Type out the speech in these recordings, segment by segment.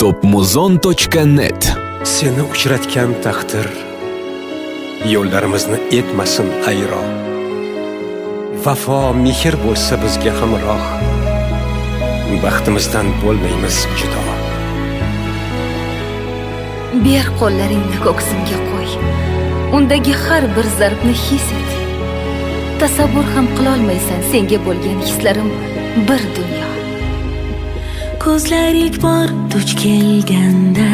Topmuzon.net. Seni uchratgan taqdir yo'llarimizni etmasin ayro. Vafo mehr bo'lsa bizga hamroh, baxtimizdan bo'lmaymiz judo. Ber qo'llaringni ko'ksimga qo'y, undagi har bir zarbni his et. Tasavvur ham qilolmaysan senga bo'lgan hislarim bir dunyo. Ko'zlaring bor duch kelganda,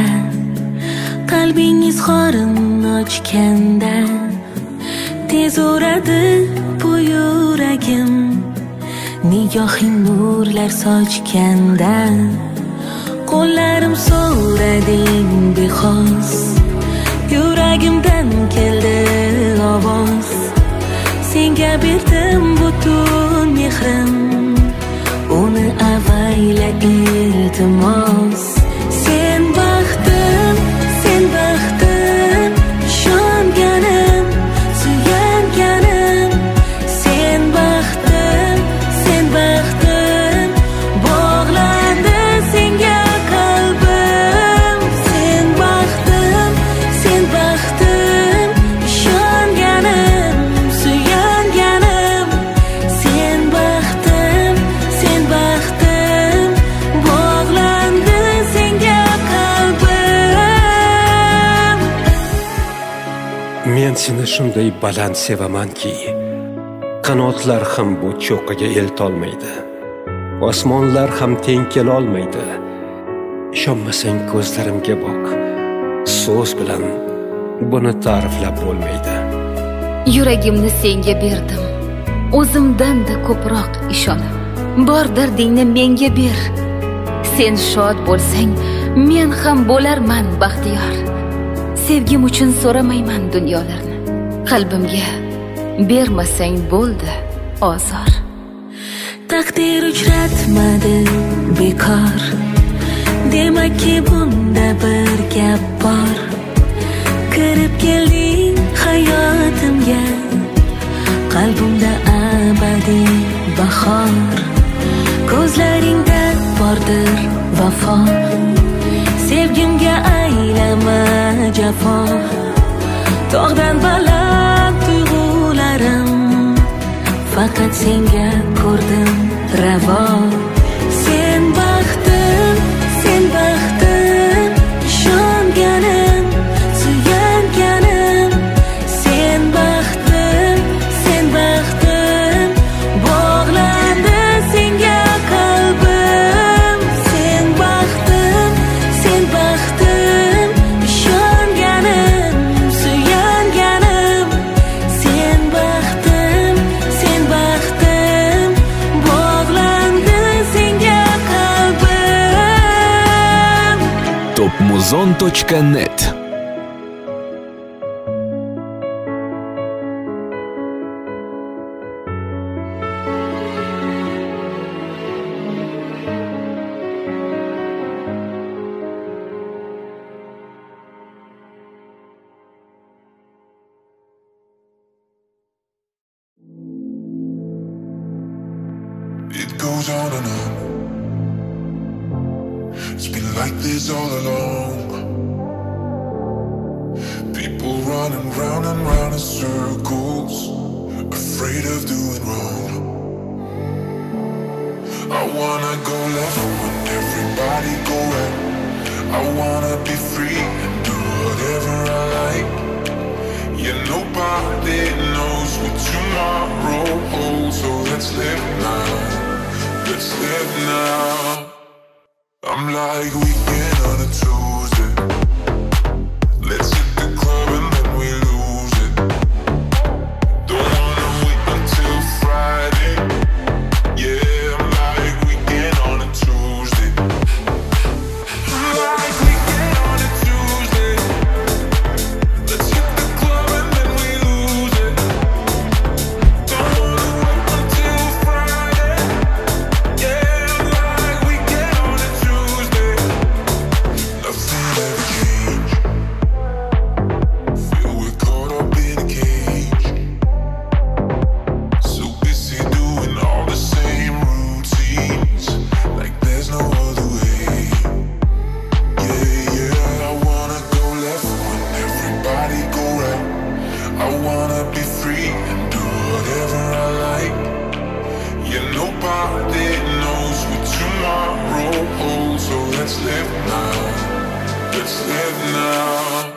qalbingiz xorini ochganda, tez uradi bu yuragim, nigohing nurlar sochganda. Qo'llarim so'rading bexos, yuragimdan keldi ovoz. Senga berdim butun mehrim, uni avayla iltimos. Sen baxtim, ishonganim, suyanganim. Sen baxtim, bog'landi senga qalbim. Sen baxtim, ishonganim, suyanganim. Sen baxtim, bog'landi senga qalbim. Men seni shunday baland sevamanki, qanotlar ham bu cho'qqiga eltolmaydi, osmonlar ham teng kelolmaydi. Ishonmasang ko'zlarimga boq, so'z bilan buni ta'riflab bo'lmaydi. Yuragimni senga berdim, o'zimdan-da ko'proq ishonib. Bor dardingni menga ber. Sen shod bo'lsang, men ham bo'larman baxtiyor. Sevgim uchun so'ramayman dunyolarni. Qalbimga bermasang bo'ldi ozor. Taqdir uchratmadi bekor, demakki bunda bir gap bor. Kirib kelding hayotimga, qalbimda abadiy bahor. Ko'zlaringda bordir vafo, sevgimga aylama jafo. Tog'dan baland tuyg'ularim, faqat senga ko'rdim ravo. Sen baxtim, ishonganim, suyanganim. Sen baxtim, bog'landi senga qalbim. Sen baxtim, ishonganim, suyanganim. Sen baxtim, bog'landi senga qalbim. Topmuzon.net. It goes on and on. It's been like this all along. People running round and round in circles, afraid of doing wrong. I wanna go left when everybody go right. I wanna be free and do whatever I like. Yeah, nobody knows what tomorrow holds, so let's live now. Let's live now. I'm like weekend on a Tuesday. Let's hit the club and then we lose it. Don't wanna wait until Friday. Yeah, I'm like weekend on a Tuesday. I'm like weekend on a Tuesday. Let's hit the club and then we lose it. Don't wanna wait until Friday. Yeah, I'm like weekend on a Tuesday. live now. Let's live now.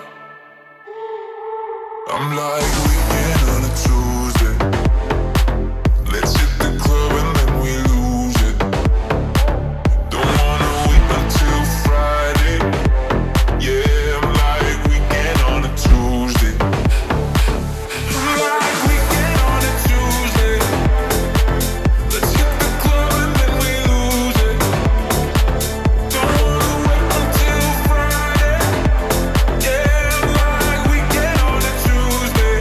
I'm like weekend on a Tuesday. Let's hit the club and then we lose it. Don't wanna wait until Friday. Yeah, I'm like weekend on a Tuesday. I'm like weekend on a Tuesday. Let's hit the club and then we lose it. Don't wanna wait until Friday. Yeah, I'm like weekend on a Tuesday.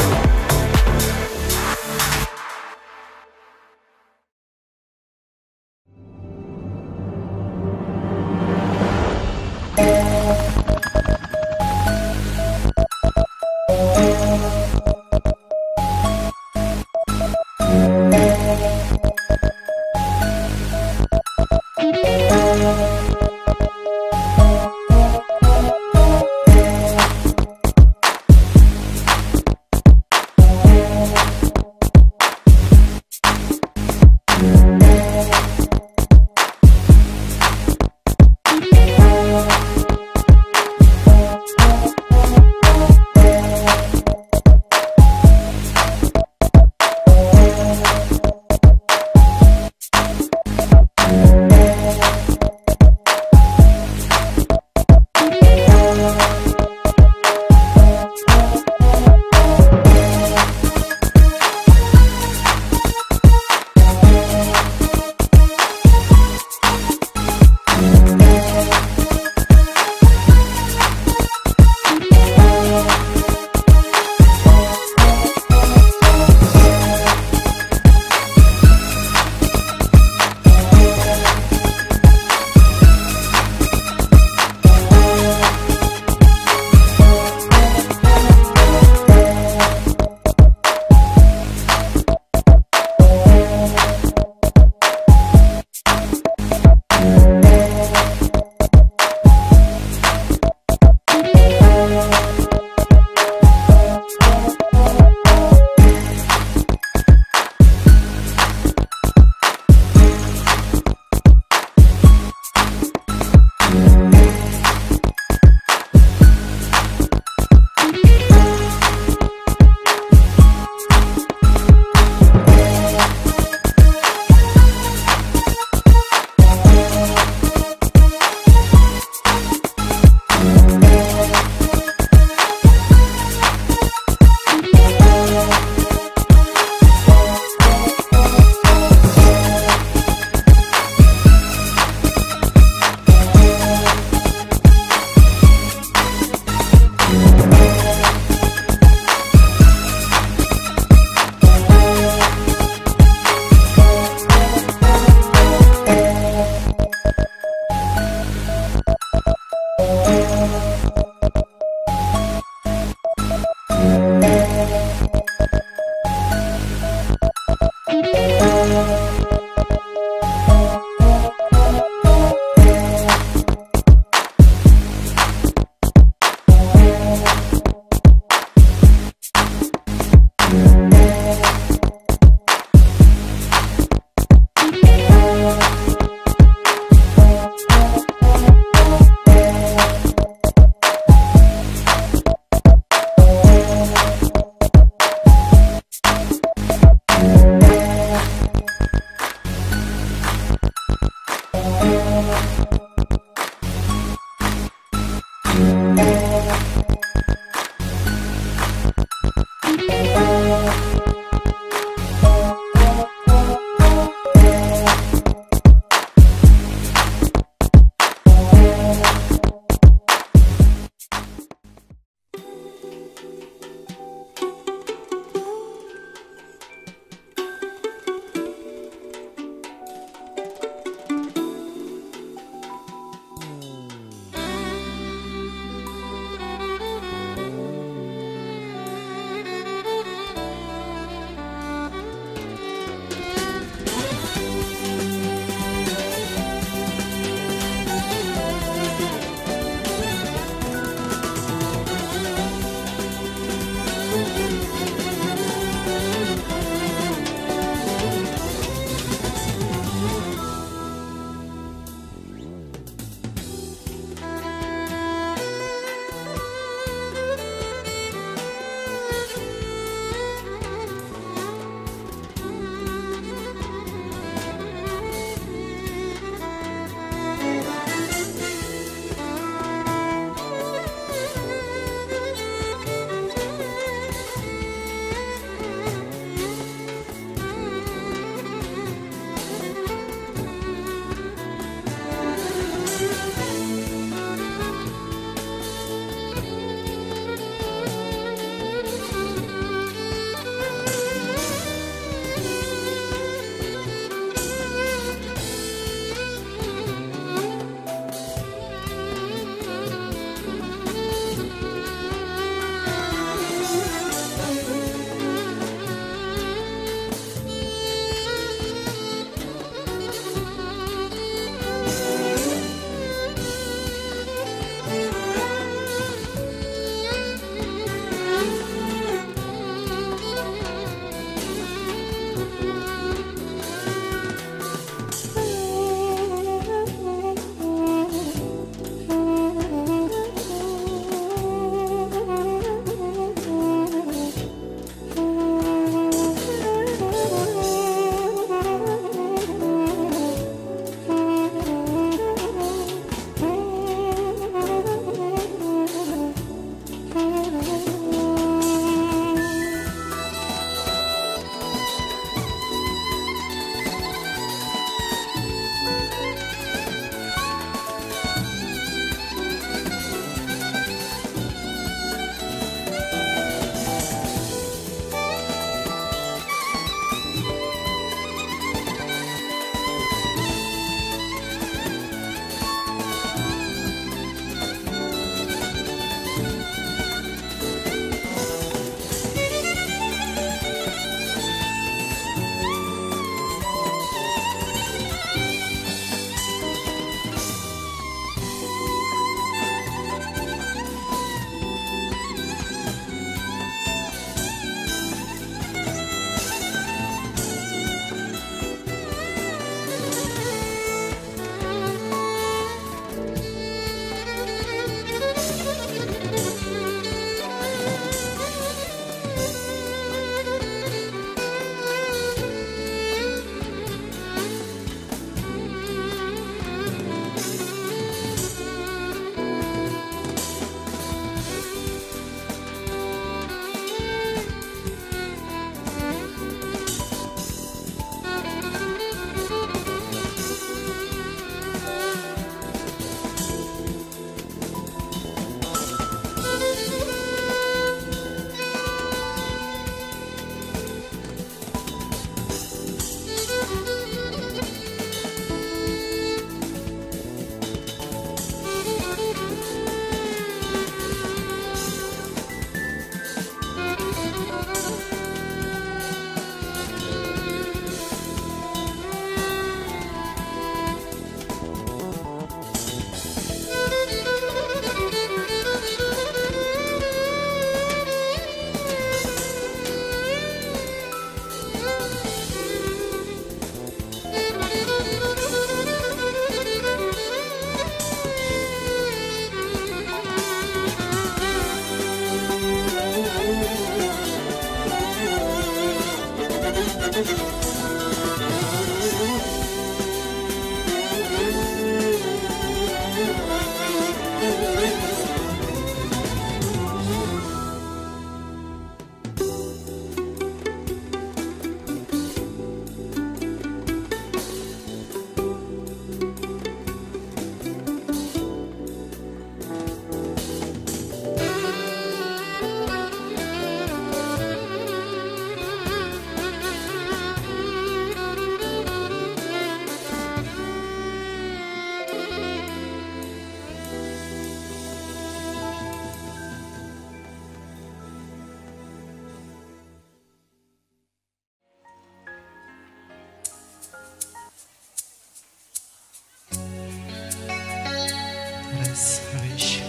sevish.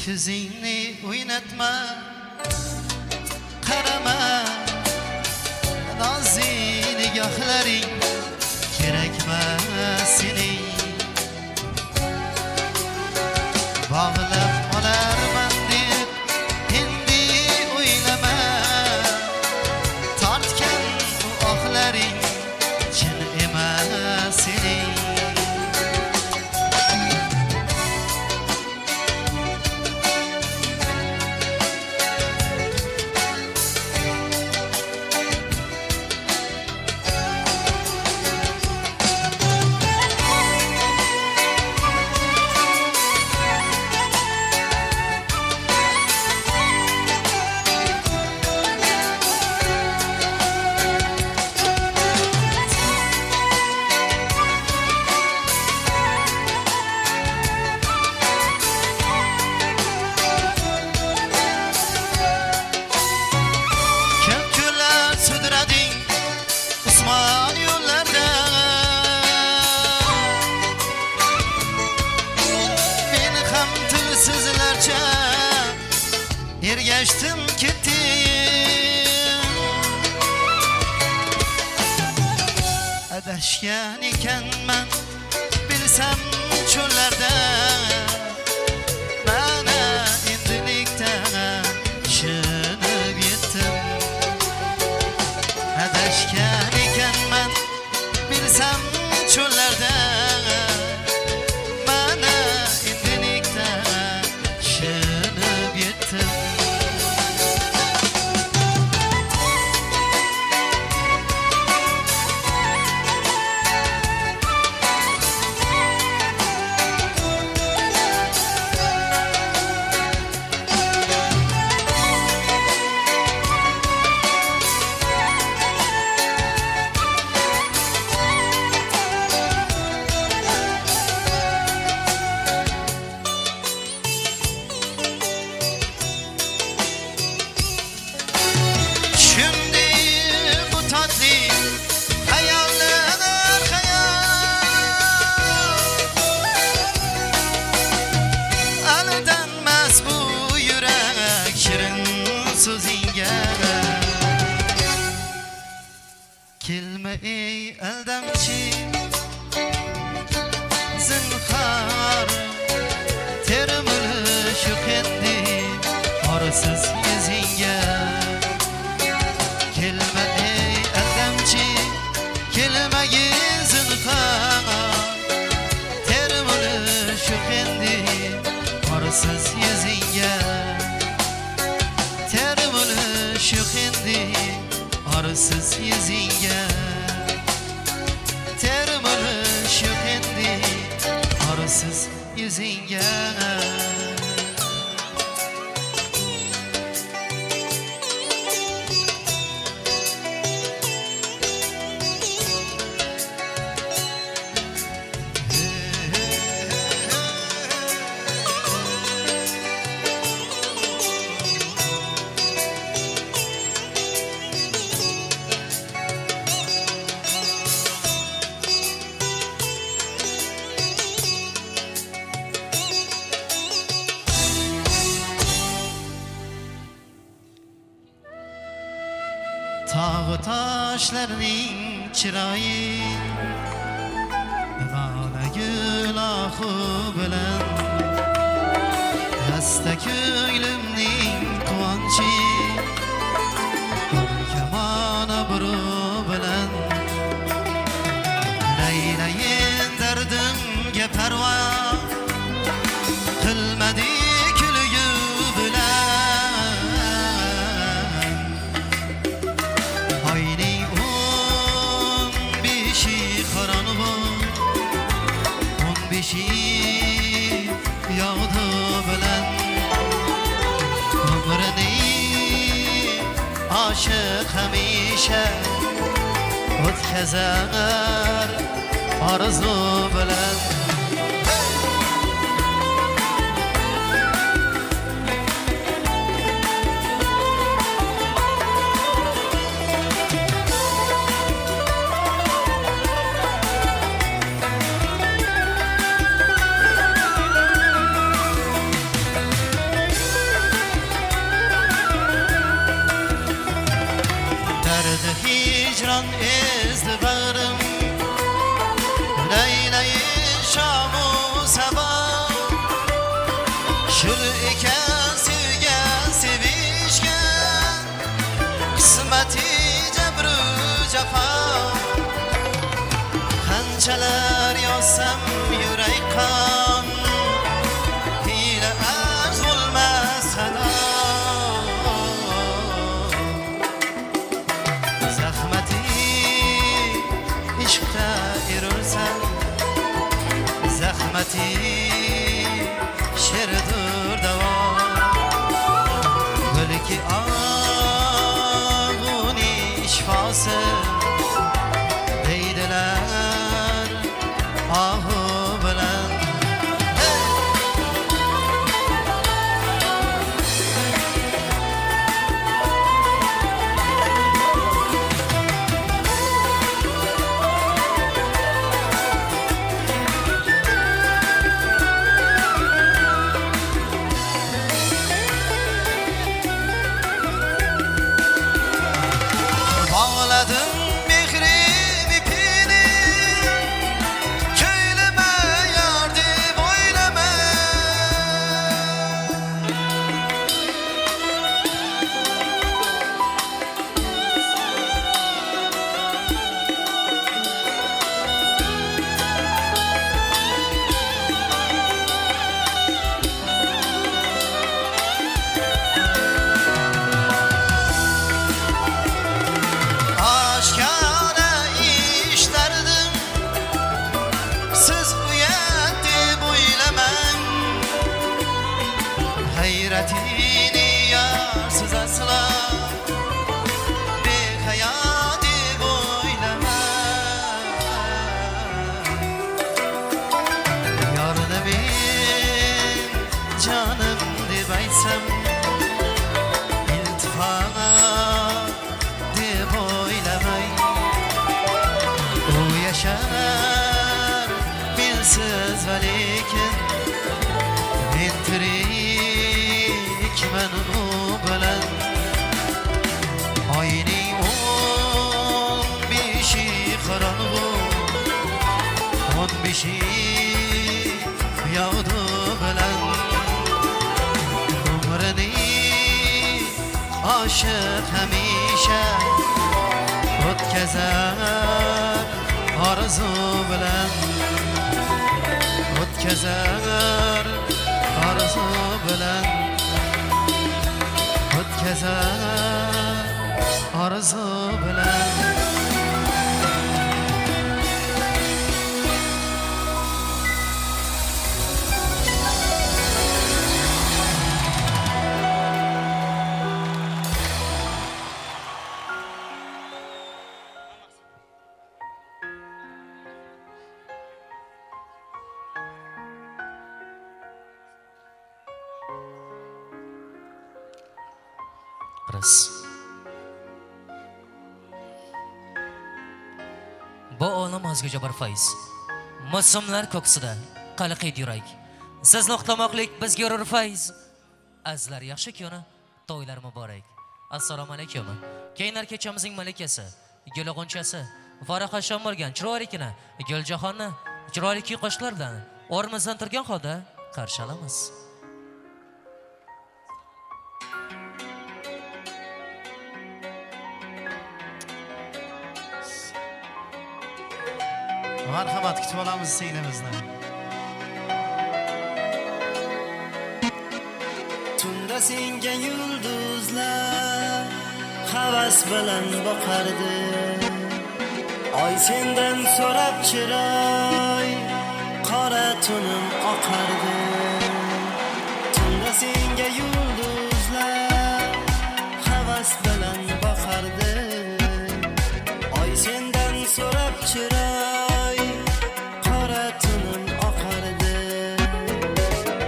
Ko'zingni o'ynatma, qarama, nozik nigohlaring kerakmas sening. Bog'lab olarman deb endi o'ylama, tortgan bu ohlaring chin emas sening. Ergashdim ketdim, adashgan ekanman bilsam cho'llarda, mana endilikda tushunib yetdim. Adashgan ekanman bilsam cho'llarda, mana endilikda tushunib yetdim. Kelme ey aldamchi, zinhar termili shu kendi orasiz yuzingga. Kelme ey aldamchi, kelmagin zinhar termili shu kendi orasiz yuzingga. Termili shu kendi orasiz yuzingga. Termili shu kendi orasiz yuzingga. Tağ taşlarning chiroyi Mana gül ahı bilan Hasta ko'nglimning quvonchi Kamon obro' bilan aşık hamisha o'tkazar orzu bilan. Hicran ezdi bağrım, Leyla-i Şam-u sabah. Şul ekan sevgan sevishgan, qismati jabru jafo. Qanchalar yozsam yurak qon, hiyla arz bo'lmas sado. İşqda erursan, zahmati she'rdur davo. Gulki og'uni shifosi deydilar ohu bilan. Bağladım mehrim ipini, köyleme yardım oylama. Aşkana işlerdim, siz uyatdi bo'ylaman. Hayratini yarsiz asla, behayo deb o'ylaman. Yorni men jonim deb aytsam, iltifot deb o'ylamay. U yashar mensiz va lekin men tirikman u bilan. Oyning 15 qorong'u, 15 yog'du bilan. Umrini aşık hamisha o'tkazar orzu bilan. O'tkazar orzu bilan. O'tkazar orzu bilan. Bu olam o'zgacha bir fayz. Mo'simlar ko'ksida qalqiydi yurak. Sizni uxlamoqlik bizga urur fayz. Azlar yaxshi kuni, to'ylar muborak. Assalomu alaykum. Keyinlar kechamizning malikasi, gulg'unchasi, farahashon bo'lgan chiroylikina Guljahonni chiroyli qo'shiqlar bilan o'rnimizdan turgan holda qarshi olamiz. Marhamat, kutib olamiz singlimizni. Tunda senga yulduzlar havas bilan boqardi. Oy sendan so'rab chiroy, qora tunim oqardi. Tunda senga yulduzlar havas bilan boqardi. chiroy qora tunim oqardi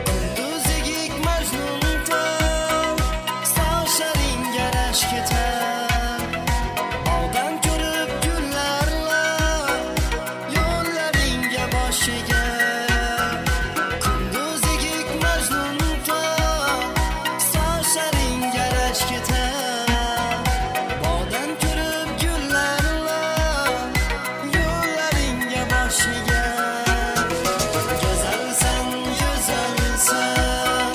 kunduzigik majnuntol sochlaringga rashk ketar bog'dan ko'rib gullarlar yo'llaringga boshiga kunduzigik majnuntol sochlaringga rashk ketar bog'dan ko'rib gullarlar yo'llaringga boshiga go'zalsan go'zalsan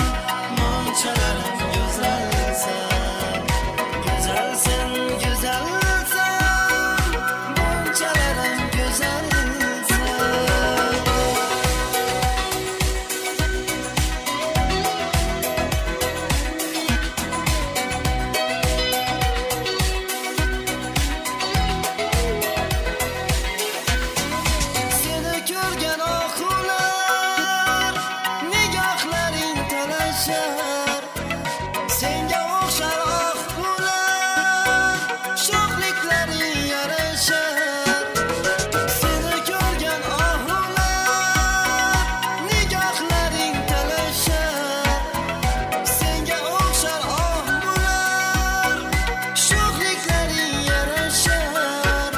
monchalarim go'zalsan go'zalsan go'zalsan monchalarim go'zalsan seni ko'rgan oxular nigohlaring talashar senga o'xshar oxular sho'xliklaring yarashar seni ko'rgan oxular nigohlaring talashar senga o'xshar oxular sho'xliklaring yarashar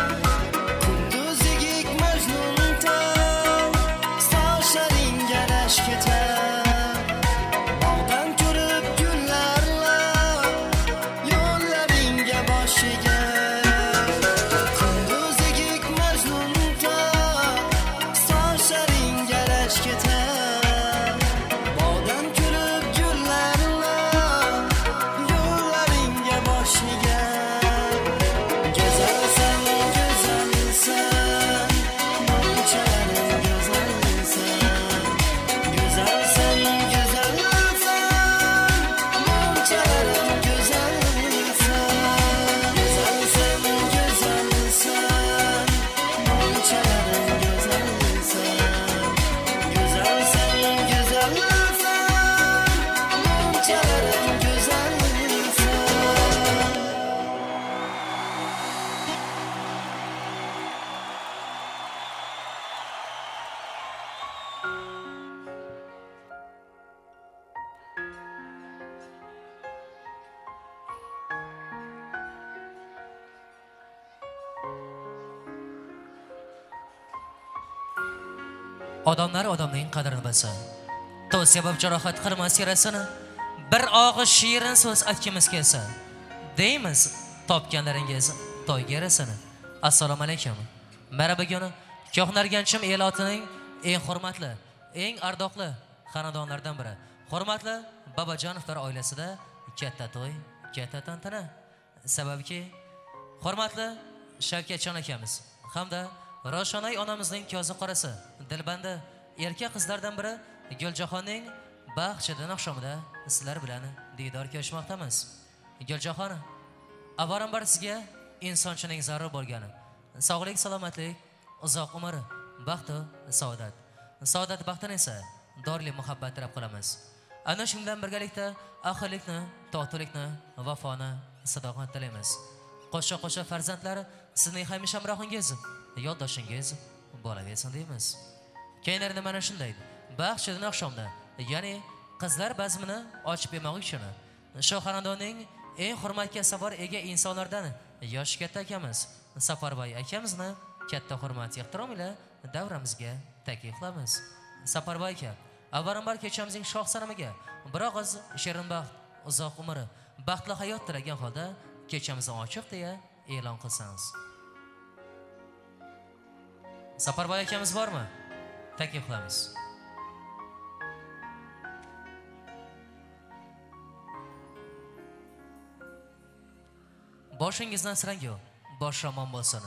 kunduzigik majnuntol sochlaringga rashk ketar bog'dan ko'rib gullarlar yo'llaringga boshiga kunduzigik majnuntol sochlaringga rashk ketar bog'dan ko'rib gullarlar yo'llaringga boshiga go'zalsan go'zalsan monchalarim go'zalsan go'zalsan go'zalsan monchalarim go'zalsan go'zalsan go'zalsan monchalarim go'zalsan go'zalsan go'zalsan monchalarim go'zalsan Odamlar odamning qadrini bilsa, to'y sabab jarohat qilmas yarasini, bir og'iz shirin so'z aytgimiz kelsa, deymiz topganlaringiz to'yga yarasini. Assalomu alaykum. Marabagoni Ko'hnarganchim elotining eng hurmatli, eng ardoqli xonadonlaridan biri. Hurmatli Bobojonovlar oilasida katta to'y, katta tantana. Sababki hurmatli Shavkatjon akamiz hamda Roshonay onamizning ko'zi qorasi, dilbandi erkak qizlardan biri Guljahonning baxshida oqshomida sizlar bilan diydor ko'rishmoqdamiz. Guljahon, avvalambor sizga insonchining zarur bo'lgani, sog'lik, salomatlik, uzoq umr, baxt va saodat. Saodat baxtini esa dorli muhabbat tilab qolamiz. Ana shundan birgalikda ahillikni, totulikni, vafoni, sadoqat tilaymiz. Qo'sha-qo'sha farzandlar sizning hamisha hamrohingiz, yo'ldoshingiz bo'laversin deymiz. Keyinlarda mana shunday baxshida oqshomda, ya'ni qizlar bazmini ochib bermoq uchun shu xonadonning eng hurmatga sazovor ega insonlardan yosh katta akamiz Safarboy akamizni katta hurmat ehtirom bilan davramizga taklif qilamiz. Safarboy aka, avvalambor kechamizning shoh sanamiga bir og'iz shirin baxt, uzoq umr, baxtli hayot tilagan holda kechamizni ochiq deya e'lon qilsangiz. Safarboy akamiz bormi? Taklif qilamiz. Boshingizdan sirang yo'q, bosh ramon bo'lsin.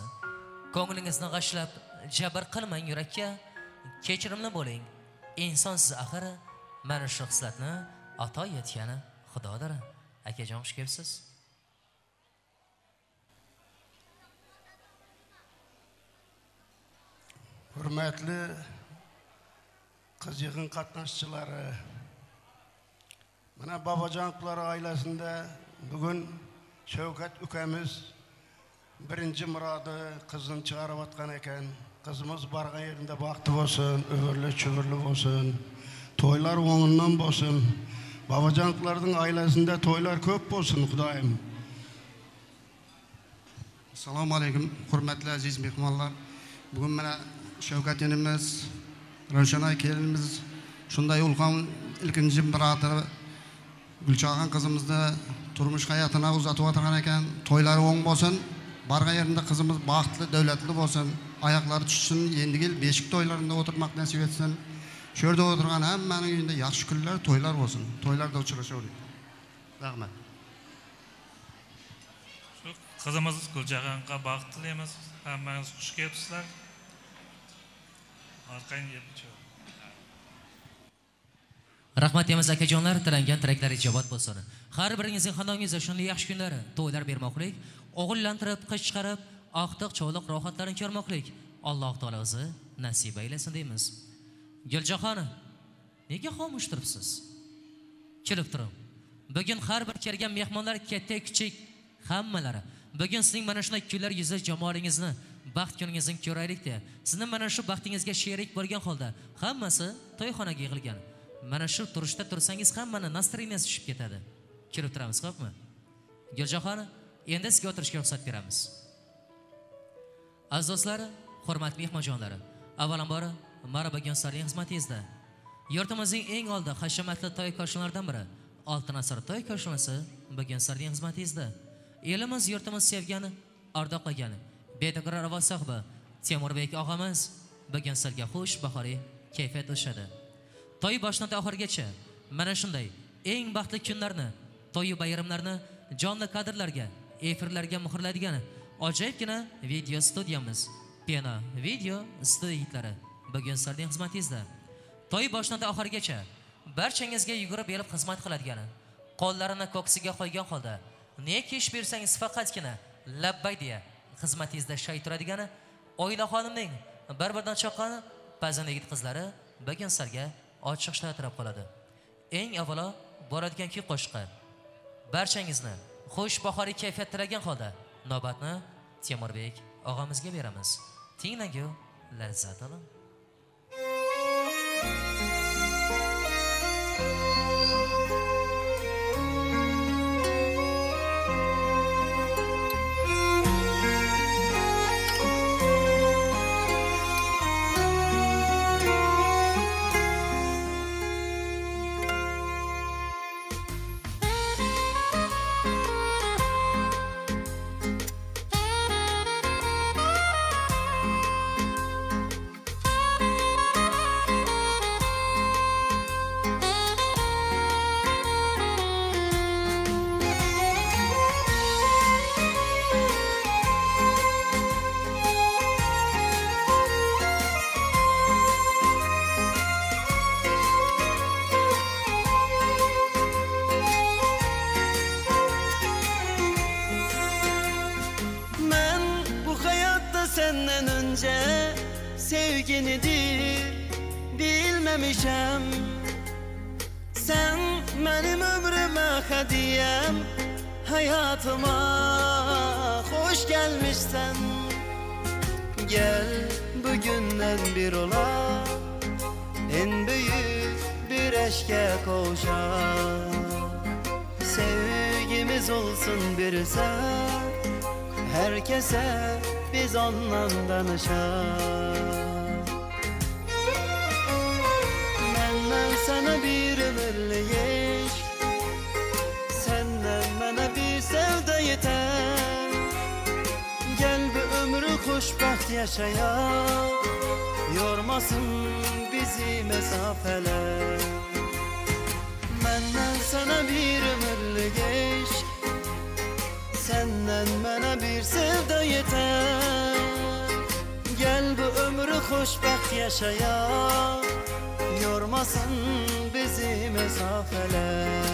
Ko'nglingizni g'ashlab, jabr qilmang yurakka, kechirimli bo'ling. Insonsiz axir, mana shu xislatni ato etgani Xudodir. Akajon, xush kelibsiz. Hurmatli qiz yig'in qatnashchilari, mana Bobojonovlar oilasida bugun Shavkat ukamiz birinci muradı kızın çıkarıp atkan eken. Kızımız barga yerinde baktı olsun, ömürlü çömürlü olsun. Toylar onundan olsun. Babacanlıkların ailesinde toylar köp olsun Kudayım. Assalamu alaikum, hürmetli aziz mehmanlar. Bugün bana Şevkat yenimiz, Rövşenay kelinimiz, şunday ulkan ilkinci muratı Gülçağan kızımızda turmuş hayatına uzatıp atırgan eken. Toyları oң olsun. Barga yerinde kızımız baktlı, devletli olsun. Ayakları tutsun, yendigil beşik toylarında oturmak nasip etsin. Şöyle oturgan hemmenin yüzünde yaxşı günler, toylar olsun. Toylarda uçuruşuyor. Rahmet. Kızımız Gülçağan'a baktılıyımız. Hemmeniz hoş geldinizler. Arkayın gelin. Rahmat deymiz akajonlar, tilangan tilaklar ijobat bo'lsin. Har biringizning xonangizda shunday yaxshi kunlari, to'ylar bermoqlik, o'g'illantirib, qiz chiqarib, aqtiq cho'liq rohatlarini ko'rmoqlik. Alloh taolo o'zi nasib aylasin deymiz. Guljaxon, nega xomush turibsiz? Kelib turing. Bugun har bir kelgan mehmonlar katta kichik hammalari bugun sizning mana shunday kunlar yuzi jamoalingizni, baxt kuningizni ko'raylik-da. Sizning mana shu baxtingizga sherik bo'lgan holda hammasi to'yxonaga yig'ilgan. Mana shu turishda tursangiz hammani nastroyeniyasi tushib ketadi. Kirib turamiz, xo'pmi? Guljaxon, endi sizga o'tirishga ruxsat beramiz. Aziz do'stlar, hurmatli mehmonjonlar, avvalambor marhaba Gonsarning xizmatingizda. Yurtimizning eng oldi hashamatli to'y ko'shinlaridan biri Oltin asr to'y ko'shinasi bugun Gonsarning xizmatingizda. Elimiz yurtimiz sevgani, ardoqlagani, betakror ovoz sohibi Temurbek og'amiz bugun sizga xush bahoriy kayfiyat ushadi. To'y boshidan oxirigacha mana shunday eng baxtli kunlarni, to'y bayramlarni jonli kadrlarga, efirlarga muhrlaydigan ajoyibgina video studiyamiz Pena Video Studiyalari bugun sizlarning xizmatingizda. To'y boshidan oxirigacha barchangizga yugurib berib xizmat qiladigan, qo'llarini ko'ksiga qo'ygan holda neki ish bersangiz faqatgina labbay deya xizmatingizda shay turadigani oila xonimning bir-biridan chaqqan ba'zan yigit qizlari bugun sizlarga ochiq taraf qoladi. Eng avvalo boradigan kuy qo'shiqi. Barchangizni xush bahoriy kayfiyat tilagan holda navbatni Temurbek og'amizga beramiz. Tinglangu lazzat oling. Senden önce sevginidir bilmemişem. Sen benim ömrüme hediyem, hayatıma hoş gelmişsen. Gel bugünden bir ola, en büyük bir eşke kavuşalım. Sevgimiz olsun bir sen, herkese biz ondan danışalım. Benden sana bir ömürlük eşk, senden bana bir sevda yeter. Gel bir ömrü hoşbaht yaşayalım, yormasın bizi mesafeler. Benden sana bir ömürlük eşk, senden bana bir sevda yeter. Gel bu ömrü hoşbaht yaşayalım, yormasın bizi mesafeler.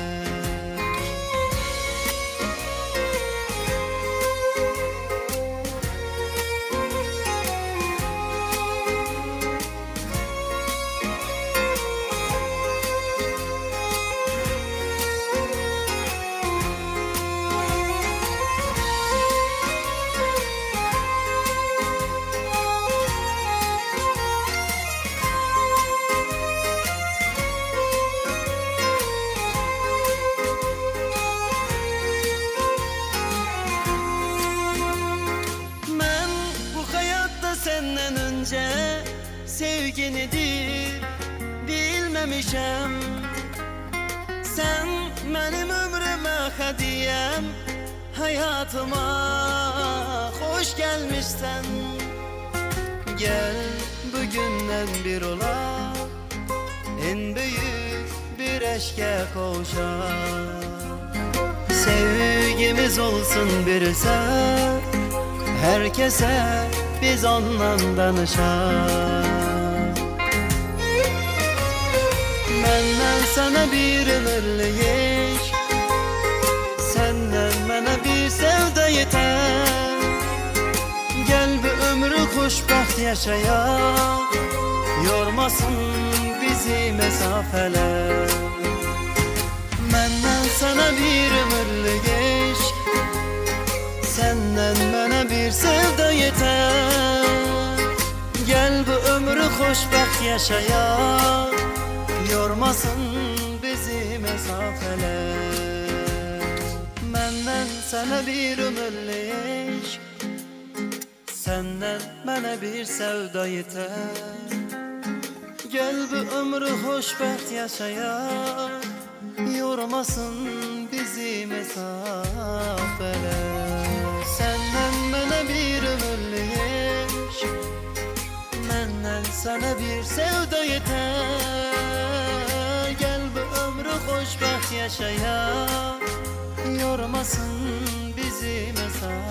senden önce sevgi nedir bilmemişem. Sen benim ömrüme hediyem, hayatıma hoş gelmişsen. Gel bugünden bir ola, en büyük bir eşke kavuşar. Sevgimiz olsun bir ser, herkese biz ondan danışar. Benden sana bir ömürlük iş, senden bana bir sevda yeter. Gel bir ömrü hoşbaht yaşayalım, yormasın bizi mesafeler. Benden sana bir ömürlük iş, senden bana bir sevda yeter. Gel bu ömrü hoşbaht yaşayalım, yormasın bizi mesafeler. Benden sana bir ömürlük iş, senden bana bir sevda yeter. Gel bu ömrü hoşbaht yaşayalım, yormasın bizi mesafeler. Senden bana bir ömürlük iş, benden sana bir sevda yeter. Gel bu ömrü hoşbaht yaşayalım, yormasın bizi mesafeler.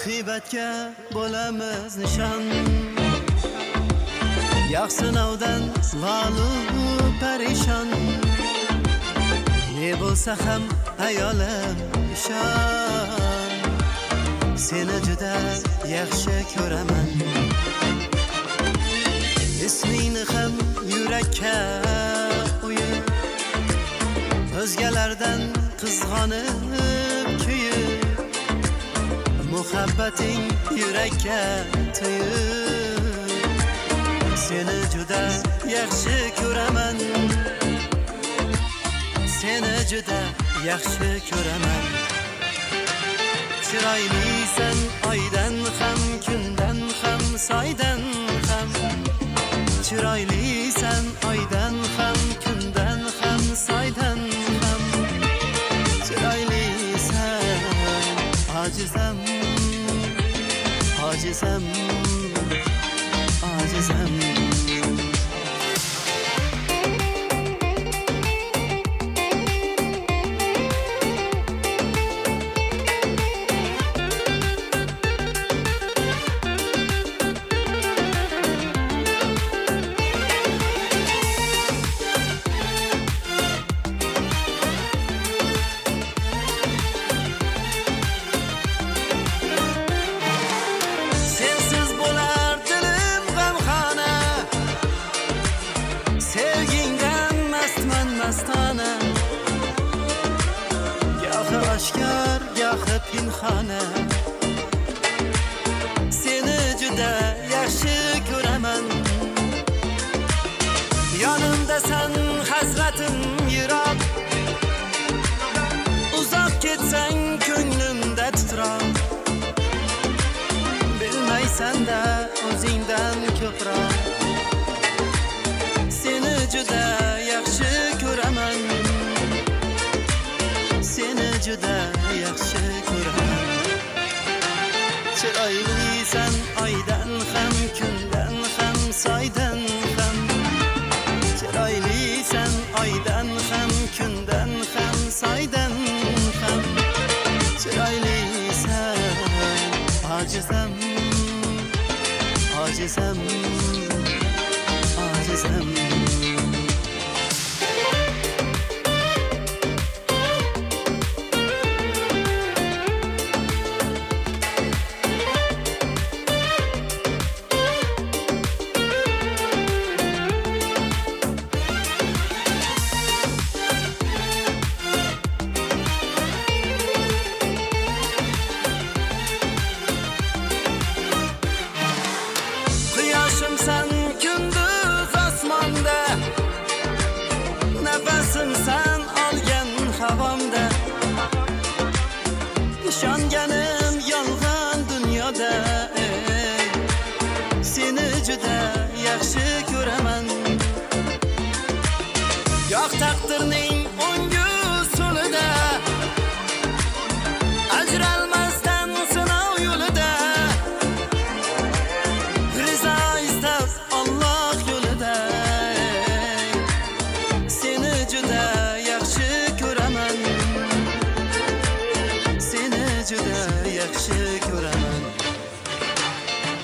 G'ibətga bo'lamiz nishon, yaq sinovdan lalu parishon. Ne bo'lsa ham ayolim ishon, seni juda yaxshi ko'raman. Ismingni ham yurakka qo'yib, o'zgalardan qizg'onib kuyib, muhabbating yurakka to'yib, seni juda yaxshi ko'raman. Seni juda yaxshi ko'raman. Chiroylisan oydan ham, kundan ham, soydan ham. Chiroylisan oydan ham, kundan ham, soydan ham. Chiroylisan ojizam, ojizam, ojizam. Aşkar yaxı pinxana, seni juda yaxshi ko'raman. Yonimdasan hasratim yiroq, uzoq ketsang ko'nglimda titroq. Bilmaysan-da o'zingdan ko'proq, seni juda yaxshi ko'raman. Seni juda yaxshi ko'raman. Chiroylisan oydan ham, kundan ham, soydan ham. Chiroylisan oydan ham, kundan ham, soydan ham. Chiroylisan ojizam, ojizam, ojizam. ishonganim yolg'on dunyoda seni juda yaxshi ko'raman yo'q taqdirning o'ngu so'lida ajralmasdan sinov yo'lida rizo istab Alloh yo'lida seni juda yaxshi ko'raman seni juda yaxshi ko'raman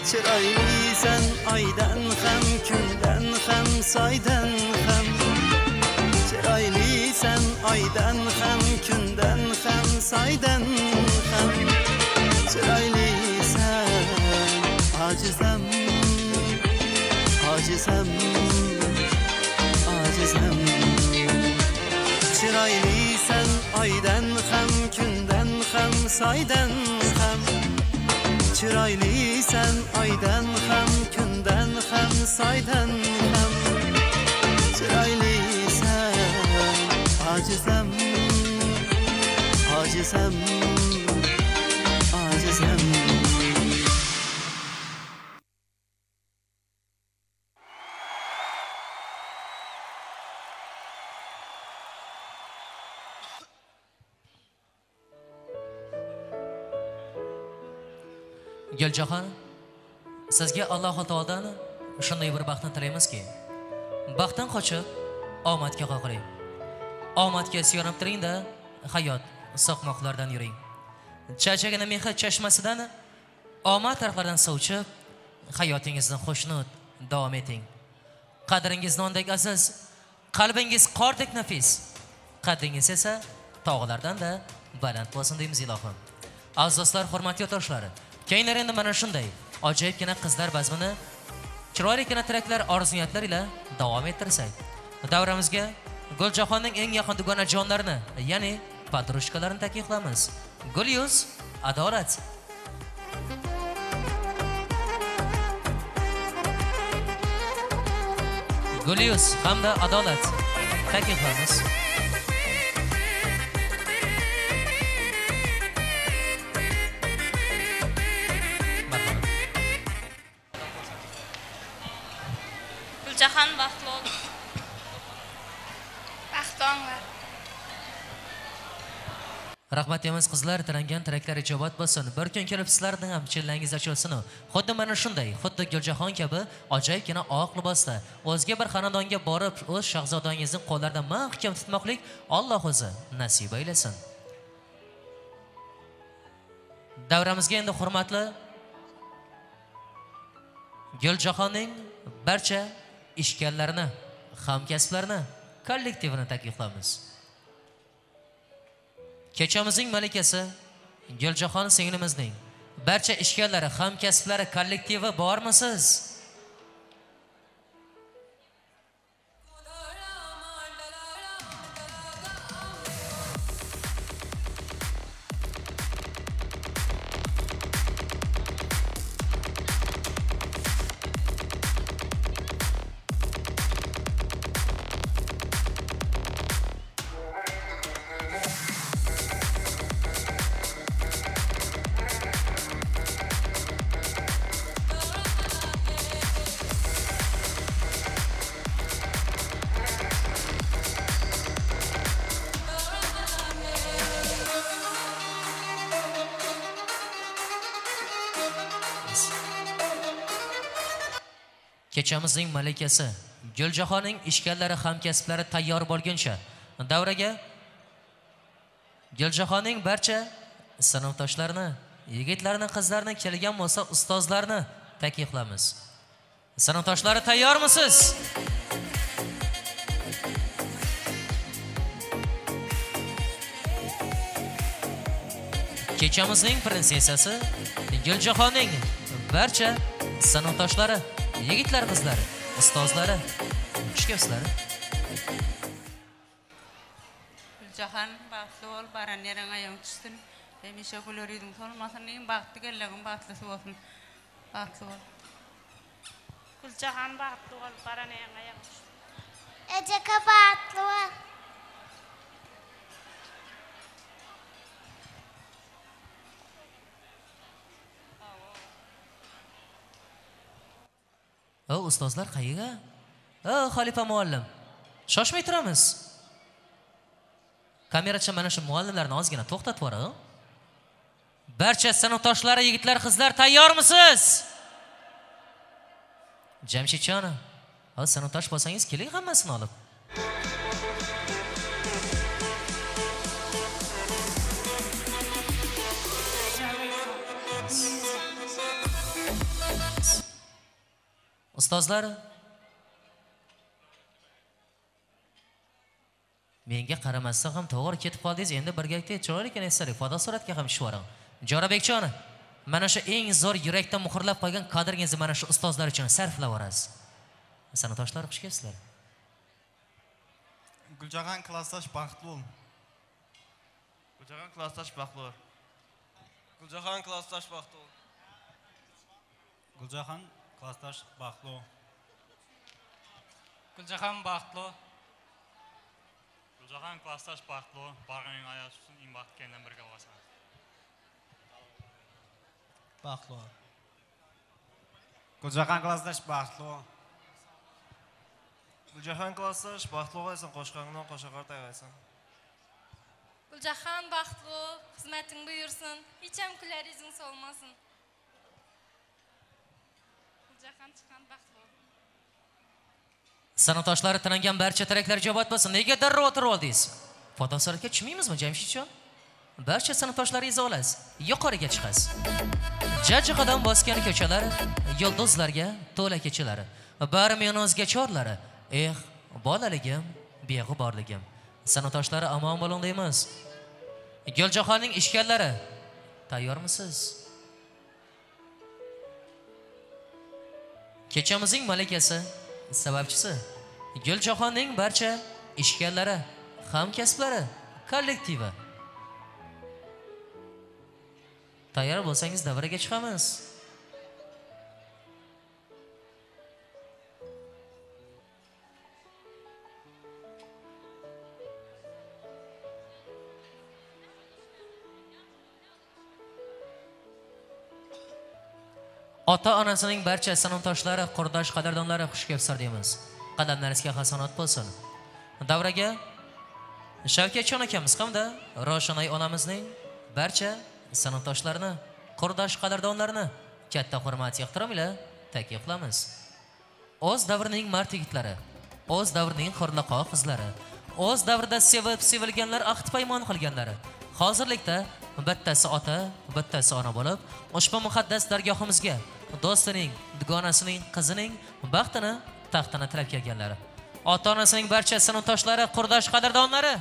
chiroylisan oydan ham kundan ham soydan ham chiroylisan oydan ham kundan ham soydan ham chiroylisan ojizam ojizam ojizam chiroylisan oydan ham kundan ham soydan ham chiroylisan oydan ham kundan ham soydan ham chiroylisan ojizam ojizam ojizam Guljaxon, sizga Alloh taolodan shunday bir baxtni tilaymizki, baxtdan qochib, omadga qoqiring. Omadga suyanib turing-da, hayot soqmoqlardan yuring. Charchagina mehr chashmasidan omad taraflaridan sovchib, hayotingizni xushnud davom eting. Qadringiz nondek aziz, qalbingiz qordek nafis, qadringiz esa tog'lardan-da baland bo'lsin deymiz ilohim. Aziz do'stlar, hurmatli yurtdoshlar, keyinlar endi mana shunday ajoyibgina qizlar bazmini chiroyligina tilaklar, orzu-niyatlar ila davom ettirsak, davramizga Guljaxonning eng yaqin dugonajonlarini, ya'ni patrushkalarini takliflamiz. Gulyuz, Adolat. Gulyuz hamda Adolat takliflamiz. Guljaxon baxtli ol. Baxtonglar. Rahmat deymiz qizlar, tilangan tilaklar ijobat bo'lsin. Bir kun kelib sizlarning ham chillangiz ochilsin. Xuddi mana shunday, xuddi Guljaxon kabi ajoyibgina oq libosda o'zga bir xonadonga borib, o'z shahzodangizning qo'llaridan mahkam tutmoqlik Alloh o'zi nasib aylasin. Davramizga endi hurmatli Guljaxonning barcha ishganlarini, hamkasblarini, kollektivini takliflamiz. Kechamizning malikasi Guljaxon singlimizning barcha ishganlari, hamkasblari, kollektivi bormisiz? Kechamizning malikasi Guljaxonning ishganlari, hamkasblari tayyor bo'lguncha davraga Guljaxonning barcha sinfdoshlarini, yigitlarni, qizlarni, kelgan bo'lsa ustozlarni takliflamiz. Sinfdoshlari tayyormisiz? Kechamizning prinsessasi Guljaxonning barcha sinfdoshlari, yigitlar, qizlar, ustozlari, xushkepsizlar. Guljaxon baxtli ol, baranlarga ayam tushsin. Hemişe gülürüydüm. Solmasın neyin baxtlı gellegin baxtlısı olsun. Baxtlı ol. Guljaxon baxtlı ol, baranlarga ayam tushsin. Eceka baxtlı ol. Ustozlar qayerga? Xalifa muallim. Shoshmay turamiz. Kamerachi mana shu muallimlarni ozgina to'xtatib yuboring. Barcha sinfdoshlari, yigitlar, qizlar tayyormisiz? Jamshidjon, sinfdosh bo'lsangiz keling hammasini olib. Ustozlar, menga qaramasdan ham to'g'ri ketib qoldingiz. Endi birgalikda chiroyli ekan, foto suratga ham tushib. Jo'rabekjon, mana shu eng zo'r yurakdan muhrlab qo'ygan kadringizni mana shu ustozlar uchun sarflab yorasiz. Sinfdoshlar, xush kelibsizlar. Guljahan klassdosh baxtli. Guljahan klassdosh baxtli. Guljahan klassdosh baxtli. Guljahan klassdosh baxtli. Guljahan baxtli. Guljahan klassdosh baxtli. Barchaning ayol uchun eng baxtli kendan birga bo'lsin. Baxtli. Guljahan klassdosh baxtli. Guljahan klassdosh baxtli bo'lsin, qo'shqangdan qo'shaqar tayyorlaysan. Guljahan baxtli, xizmating buyursin, hech ham kularingizning solmasin. Guljahan chiqqan baxtli. Sinfdoshlari tilangan barcha tilaklar ijobat bo'lsin. Nega darrov o'tirib oldingiz? Fotosuratga tushmaymizmi, Jamshidjon? Barcha sinfdoshlaringizni olasiz, yuqoriga chiqasiz. Jajjiqadan bosgan ko'chalar, yulduzlarga to'la kechalari, bari meni o'zga chorlari. Bolaligim, beg'uborligim. Sinfdoshlari omon bo'ling deymiz. Guljahanning ishkanlari, tayyormisiz? Kechamizning malakasi, sababchisi, Guljahanning barcha ishkanlari, hamkasblari, kollektivi. Tayyor bo'lsangiz davraga chiqamiz. Ota-onasining barcha sinfdoshlari, qurdosh qadrdonlari xush kelibsizlar deymiz. Qadamlaringizga hasonat bo'lsin. Davraga Shavkatjon akamiz hamda Roshanay onamizning barcha sinfdoshlarini, qurdosh qadrdonlarini katta hurmat, ehtirom bilan taklif qilamiz. O'z davrining mard yigitlari, o'z davrining xorlaqo qizlari, o'z davrida sevib sevilganlar, ahd paymon qilganlari, hozirlikda bittasi ota, bittasi ona bo'lib, ushbu muqaddas dargohimizga do'stining, dugonasining, qizining baxtini, taxtini tilab kelganlar. Ota-onasining barcha sinfdoshlari, qurdosh qadrdonlari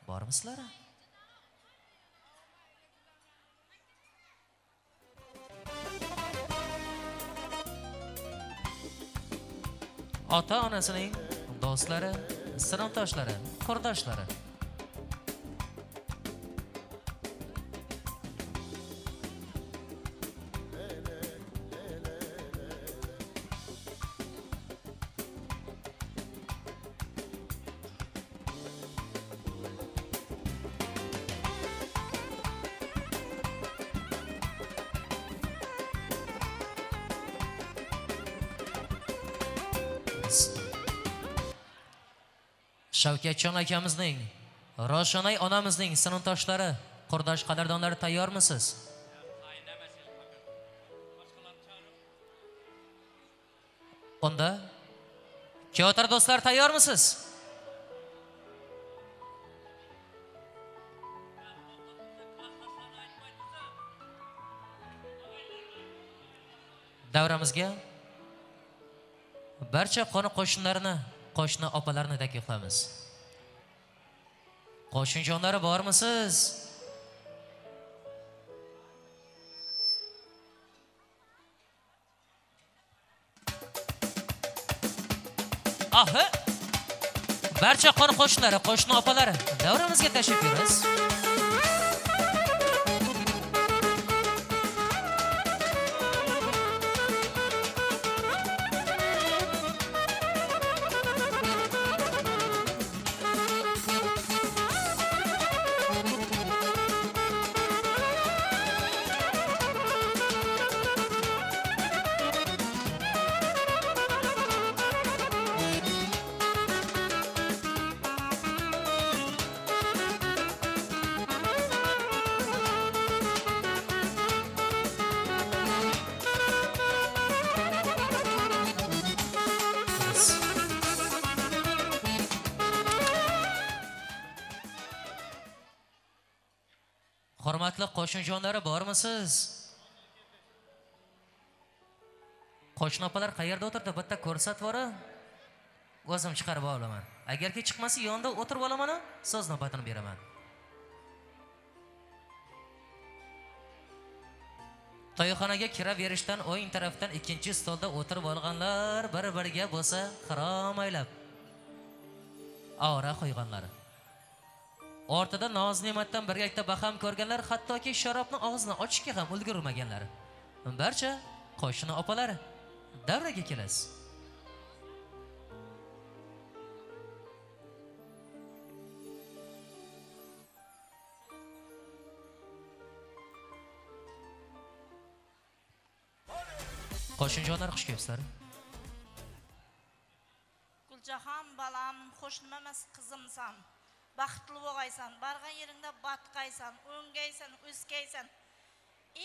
bormisizlar? Ota-onasining do'stlari, sinfdoshlari, qurdoshlari. Shavkatjon akamizning, Roshanay onamizning sinfdoshlari, qurdosh qadrdonlari tayyormisiz? Unda Kyotar do'stlar tayyormisiz? Davramizga barcha qo'ni-qo'shnilarni, qo'shni opalarni taklif qilamiz. Qo'shnijonlari bormisiz? Aha! Barcha qo'ni-qo'shnilari, qo'shni opalari davramizga tashrif buyurasiz. Hurmatli qo'shnijonlari bormisiz? Qo'shni opalar qayerda o'tirdi? Bitta ko'rsatib o'ra. O'zim chiqarib olaman. Agarki chiqmasa yonda o'tirib olaman, so'z navbatini beraman. To'yxonaga kiraverishdan o'yin tarafdan ikkinchi stolda o'tirib olganlar bir-biriga bo'lsa xiromaylab ora qo'yganlar. Ortada noz-ne'matdan birgalikda baham ko'rganlar, hattoki sharobni og'zini ochishga ham ulgurmaganlar. Barcha qo'shni opalar davraga kelasiz. Qo'shnijonlar xush kelibsizlar. Guljahan balam, qo'shnimamas qizimsan. Baxtli bo'lgaysan, bargan yeringda batqaysan, o'ngaysan, o'skaysan.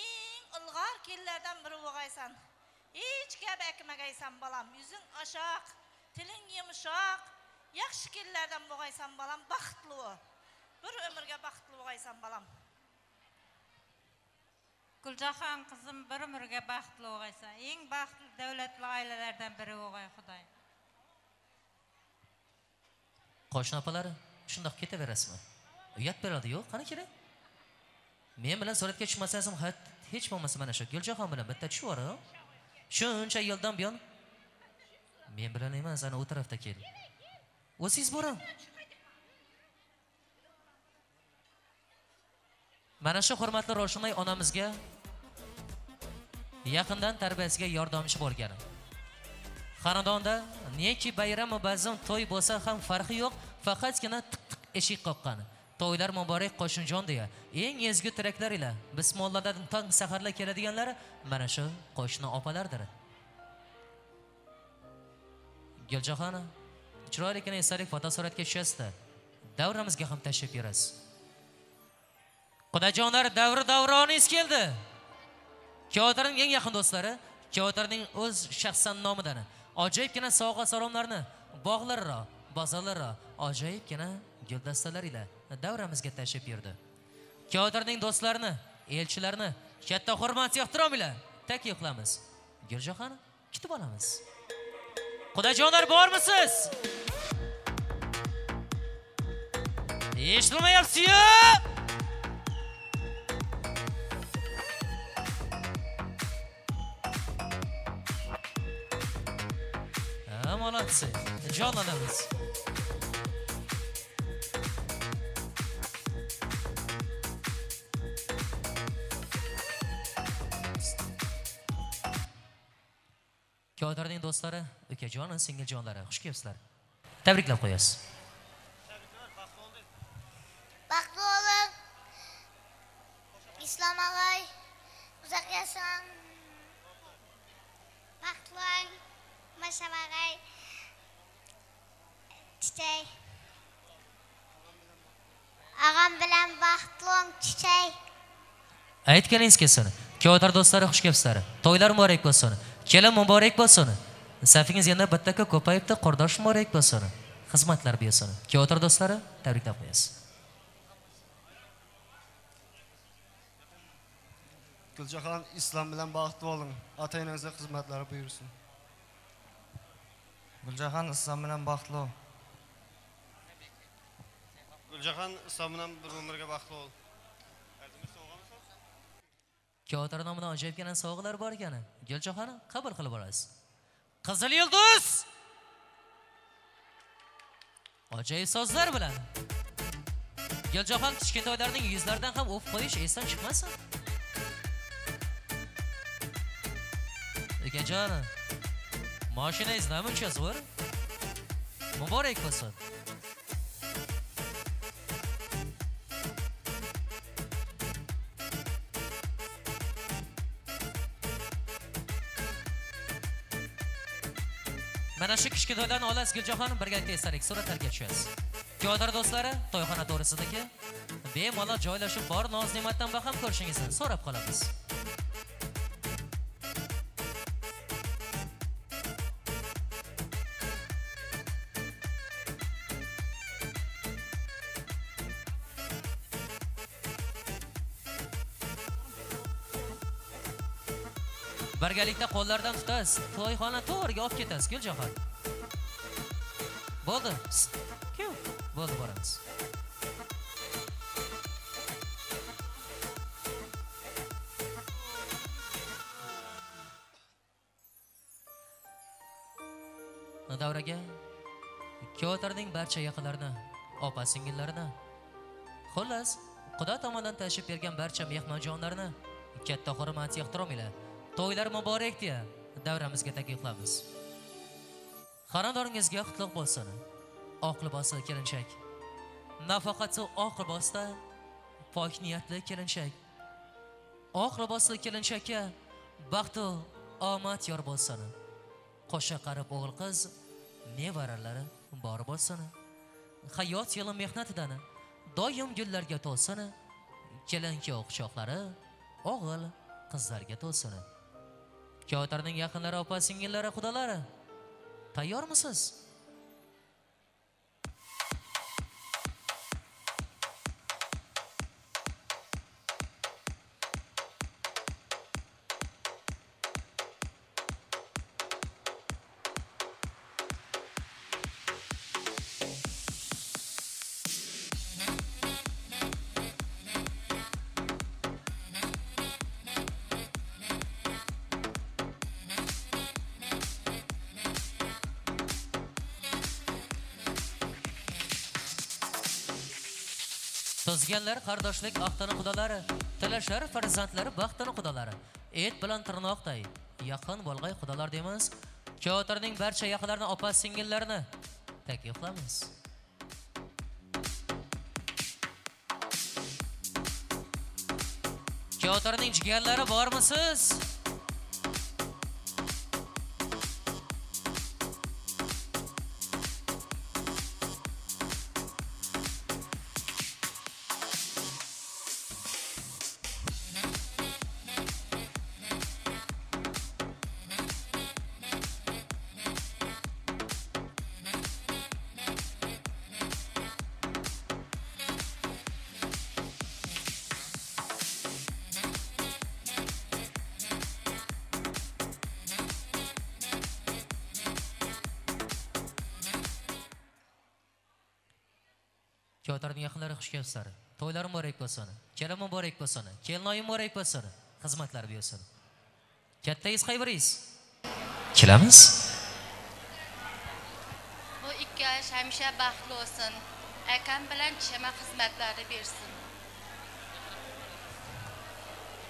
Eng ilg'or kellardan biri bo'lgaysan. Hech gap akmagaysan balam, yuzing oshaq, tiling yumshoq, yaxshi kellardan bo'lgaysan balam, baxtli bo'l. Bir umrga baxtli bo'lgaysan balam. Guljahan qizim bir umrga baxtli bo'lgaysan. Eng baxtli davlatli oilalardan biri bo'lgay Xudoy. Qo'shni opalar shundoq ketaverasizmi? Uyat beradi yo'q, qani kerak? Men bilan suratga tushmasangiz ham hech bo'lmasa mana shu Guljahan bilan bitta tushib o'ra. Shuncha yildan buyon men bilan emas, ana u tarafda kel. O'zingiz boring. Mana shu hurmatli Ro'shanay onamizga yaqindan tarbiyasiga yordamchi bo'lgan. Xonadonda neki bayram va bazm to'y bo'lsa ham farqi yo'q, faqatgina tiq-tiq eshik qoqqan. To'ylar muborak qo'shnijon deya eng ezgu tilaklar ila bismillohdan tong saharlar keladiganlar mana shu qo'shni opalardir. Guljahan, chiroylikina esalik fotosuratga tushasizda. Davramizga ham tashrif buyurasiz. Xudojonlar, davroningiz keldi. Kyotarning eng yaqin do'stlari, Kyotarning o'z shaxsan nomidan ajoyibgina sovg'a salomlarni bog'lararo, bozorlararo ajoyibgina guldastalar ila davramizga tashrif buyurdi. Kyotarning do'stlarini, elchilarini katta hurmat va ehtirom ila taklif qilamiz. Guljahan, kutib olamiz. Xudojonlar, bormisiz? Eshitilmayapsiz-ku? Молодцы, jonlanamiz. Kyotarning do'stlari, ukajon, singiljonlari, xush kelibsizlar. Tabriklab qo'yasiz. Baxtli bo'ling. Islom og'ay, uzoq yashang. Baxtli bo'ling. Mashavag'ay. Çiçek. Ağam bilan baxtli bo'ling, Çiçek. Aytganingiz kelsin. Kyotar do'stlari xush kelibsizlar. To'ylar muborak bo'lsin. Kelin muborak bo'lsin. Safingiz yana bittaga ko'payibdi, qurdosh muborak bo'lsin. Xizmatlar bersin. Kyotar do'stlari, tabriklab qo'yasiz. Guljahan, islom bilan baxtli bo'ling. Ota-onangizga xizmatlari buyursin. Guljahan, islom bilan baxtli bo'l. Guljahan, islom bilan bir umrga baxtli bo'l. Kyotar nomidan ajoyibgina sovg'alar bor ekan. Guljahan qabul qilib olasiz. Qizil yulduz! Ajoyib so'zlar bilan. Guljahan kichkintoylarning yuzlaridan ham o'p qo'yish esdan chiqmasin. Ukajon, mashinangiz namuncha zo'r? Muborak bo'lsin. Mana shu kichkintoylarni olasiz Guljahan, birgalikda esalik suratlarga tushasiz. Kyotar do'stlari, to'yxona to'g'risidagi bemalol joylashib bor noz-ne'matdan baham ko'rishingizni so'rab qolamiz. Birgalikda qo'llardan tutasiz. To'yxona to'g'riga olib ketasiz, Guljahan. Bo'ldi. Kim? Bo'ldi, boramiz. Davraga Ko'tarning barcha yaqinlarini, opa-singillarini, xullas, Xudo tomonidan tashrif bergan barcha mehmonjonlarni katta hurmat, ehtirom ila to'ylar muborak deya davramizga taklif qilamiz. Xonadoningizga qutlug' bo'lsin. Oq libosli kelinchak. Nafaqat oq libosda pok niyatli kelinchak. Oq libosli kelinchakka baxt va omad yor bo'lsin. Qo'sha qarib o'g'il qiz nevaralari bor bo'lsin. Hayot yo'li mehnatidan doim gullarga to'lsin. Kelin-kuyov quchoqlari o'g'il qizlarga to'lsin. Ko'tarning yaqinlari, opa-singillari, xudolari, tayyormisiz? Tuzganlar qardoshlik aqtini xudolari, tilashar farzandlari baxtini xudolari. Et bilan tirnoqday yaqin bo'lg'ay xudolar deymiz. Ko'tarning barcha yaqinlarini, opa-singillarini taklif qilamiz. Ko'tarning jigarlari bormisiz? Ko'tarning yaqinlari xush kelibsizlar. To'ylar muborak bo'lsin. Kelin muborak bo'lsin. Kelinoyi muborak bo'lsin. Xizmatlar bersin. Kattaysiz qaybiringiz? Kelamiz. Bu ikki yosh hamisha baxtli bo'lsin. Akam bilan chama xizmatlari bersin.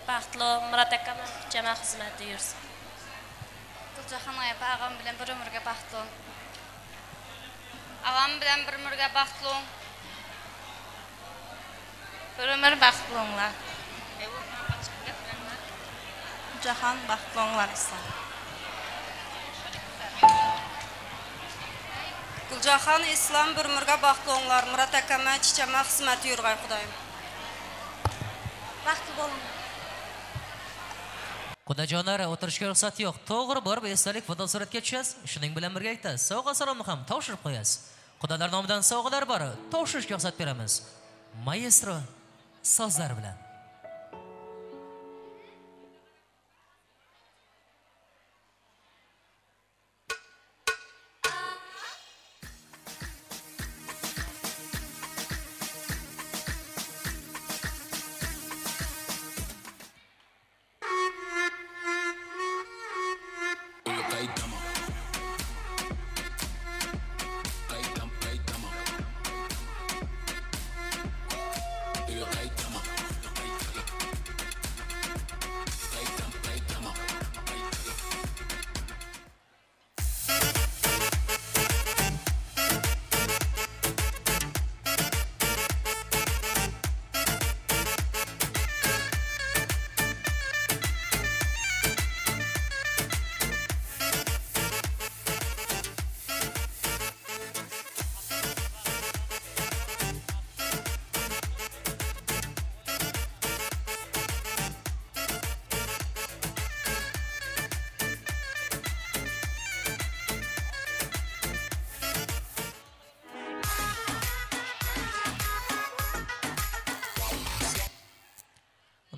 Baxtli Murat akam chama xizmati yursin. Guljahan og'am bilan bir umrga baxtli. Og'am bilan bir umrga baxtli. Bir umr baxtli bo'linglar. Jahan baxtli bo'linglar inson. Guljahan islom bir umrga baxtli bo'linglar. Murat akama chichama xizmati yurg'ay Xudoyim. Baxtli bo'linglar. Xudojonlar, o'tirishga ruxsat yo'q. To'g'ri borib esdalik fotosuratga tushasiz. Shuning bilan birgalikda sovg'a salomni ham topshirib qo'yasiz. Xudolar nomidan sovg'alar bor. Topshirishga ruxsat beramiz. Maestro sozlar bilan.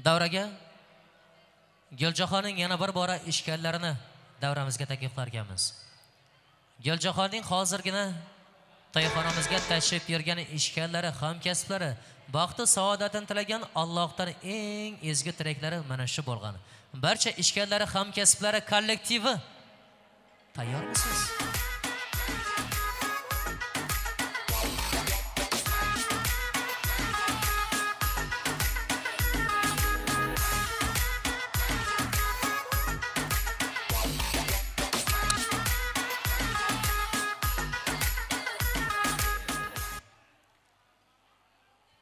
Davraga Guljaxonning yana bir bora ishkallarini davramizga taklif qilarkanmiz. Guljaxonning hozirgina to'yxonamizga tashrif buyurgan ishkallari, hamkasblari, baxtu saodatini tilagan Allohdan eng ezgu tilaklari mana shu bo'lgan. Barcha ishkallari, hamkasblari kollektivi tayyormisiz?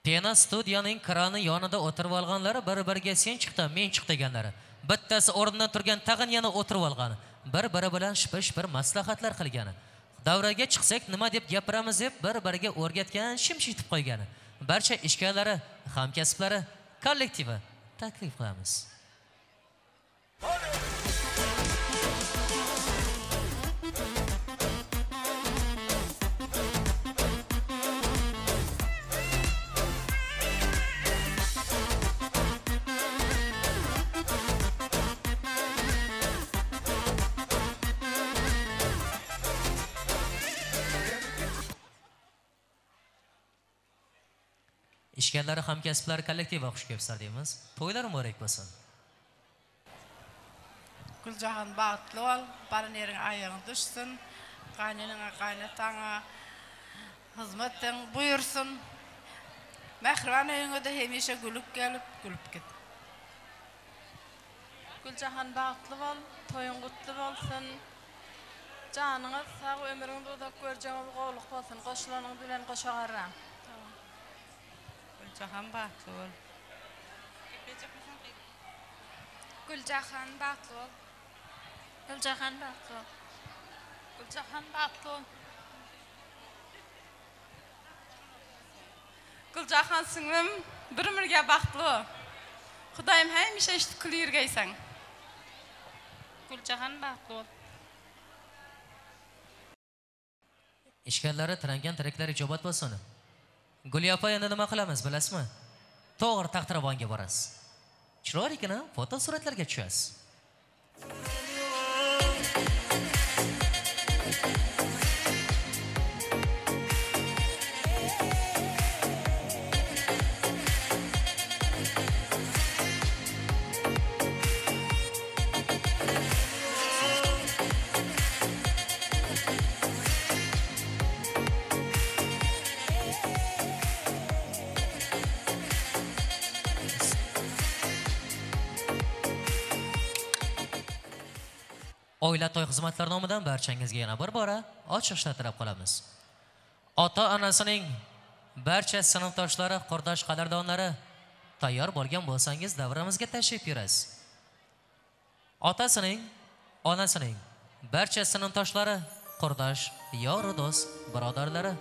Pena studiyaning krani yonida o'tirib olganlari bir-biriga sen chiqdi, men chiq deganlari. Bittasi o'rnidan turgan, tag'in yana o'tirib olgan. Bir-biri bilan shipish bir maslahatlar qilgani. Davraga chiqsak nima deb gapiramiz deb bir-biriga o'rgatgan, shimshitib qo'ygani. Barcha ishkallari, hamkasblari, kollektivi taklif qilamiz. İşgallari, hamkasblari kollektivi xush kelibsizlar deymiz. To'ylar muborak bo'lsin. Guljahan baxtlı ol, baranering ayağın düşsün, qaynanana qaynatana hizmetin buyursun. Mehriban evinde hemişe gülüp gelip gülüp git. Guljahan baxtlı ol, toyun kutlu olsun. Canınız sağ ömründe udak göreceğiniz qo'lluq olsun. Qo'shulaning bilan qo'shag'aram. Guljahan baxtlı ol. Guljahan baxtlı ol. Guljahan baxtlı ol. Guljahan baxtlı ol. Guljahan singlim, bir-biriga baxtlı ol. Xudoyim hamisha eshitib yurgaysan. Guljahan baxtlı ol. Ishkallari, tilangan tiriklari ijobat bo'lsin. Guli opa endi nima qilamiz bilasizmi? To'g'ri taqdirabonga borasiz. Chiroyligina foto suratlarga tushasiz. Oila to'y xizmatlari nomidan barchangizga yana bir bora ochiqcha tilab qolamiz. Ota-onasining barcha sinfdoshlari, qurdosh qadrdonlari tayyor bo'lgan bo'lsangiz davramizga tashrif buyurasiz. Otasining, onasining barcha sinfdoshlari, qurdosh, yor do'st, birodarlari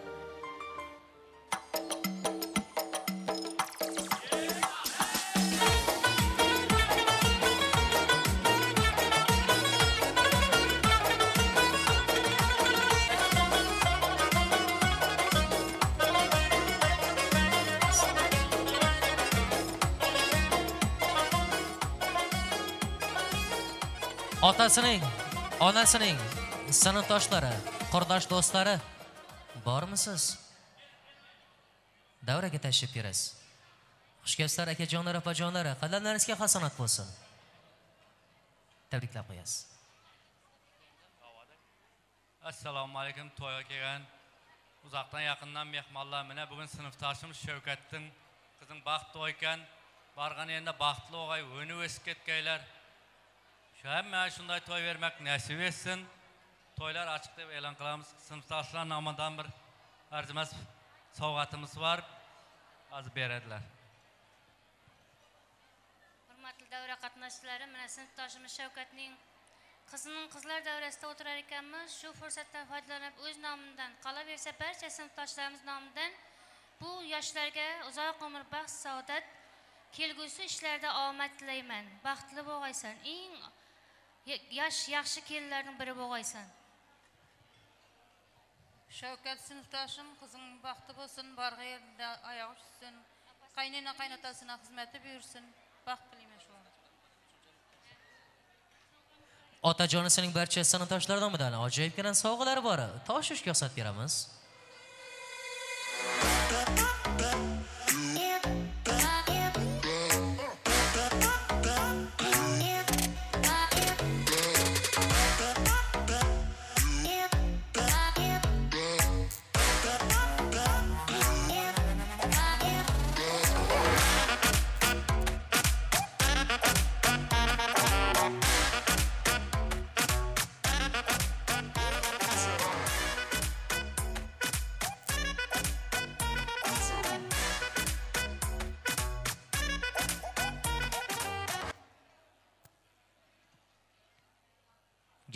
otasining, onasining sinfdoshlari, qurdosh do'stlari bormisiz? Davraga tashrif buyurasiz. Xush kelibsizlar akajonlar, opajonlar, qadamlaringizga hasanat bo'lsin. Tabriklab qo'yasiz. Assalomu alaykum, to'yga kelgan uzoqdan yaqindan mehmonlar. Mana bugun sinfdoshimiz Shavkatning qizing baxtli ekan. Borgan yerda baxtli o'g'ay o'ni o'sib ketganlar. Şu hemen şunday toy vermek nasip etsin. Toylar açık deb e'lon qilamiz. Sinfdoshlar nomidan bir arzimas sovg'atimiz var. Az beradilar. Hurmatli davra qatnashchilari, mana sinfdoshimiz Shavkatning qizining qizlar davrasida o'tirar ekanmiz. Shu fursatdan foydalanib o'z nomidan, qolaversa barcha sinfdoshlarimiz nomidan bu yoshlarga uzoq umr, baxt, saodat, kelgusi ishlarda omad tilayman. Baxtli bo'lg'aysan. Eng yaxshi kelinlarning biri bo'lg'aysan. Shavkat sinfdoshim, qizing baxtli bo'lsin, borgan yerda oyog'i tushsin. Qaynona qaynotasına xizmeti buyursun. Baxt tilayman shu. Otajonisining barcha sinfdoshlaridan bilan ajoyibgina sovg'alar bor. Toshishga ruxsat beramiz.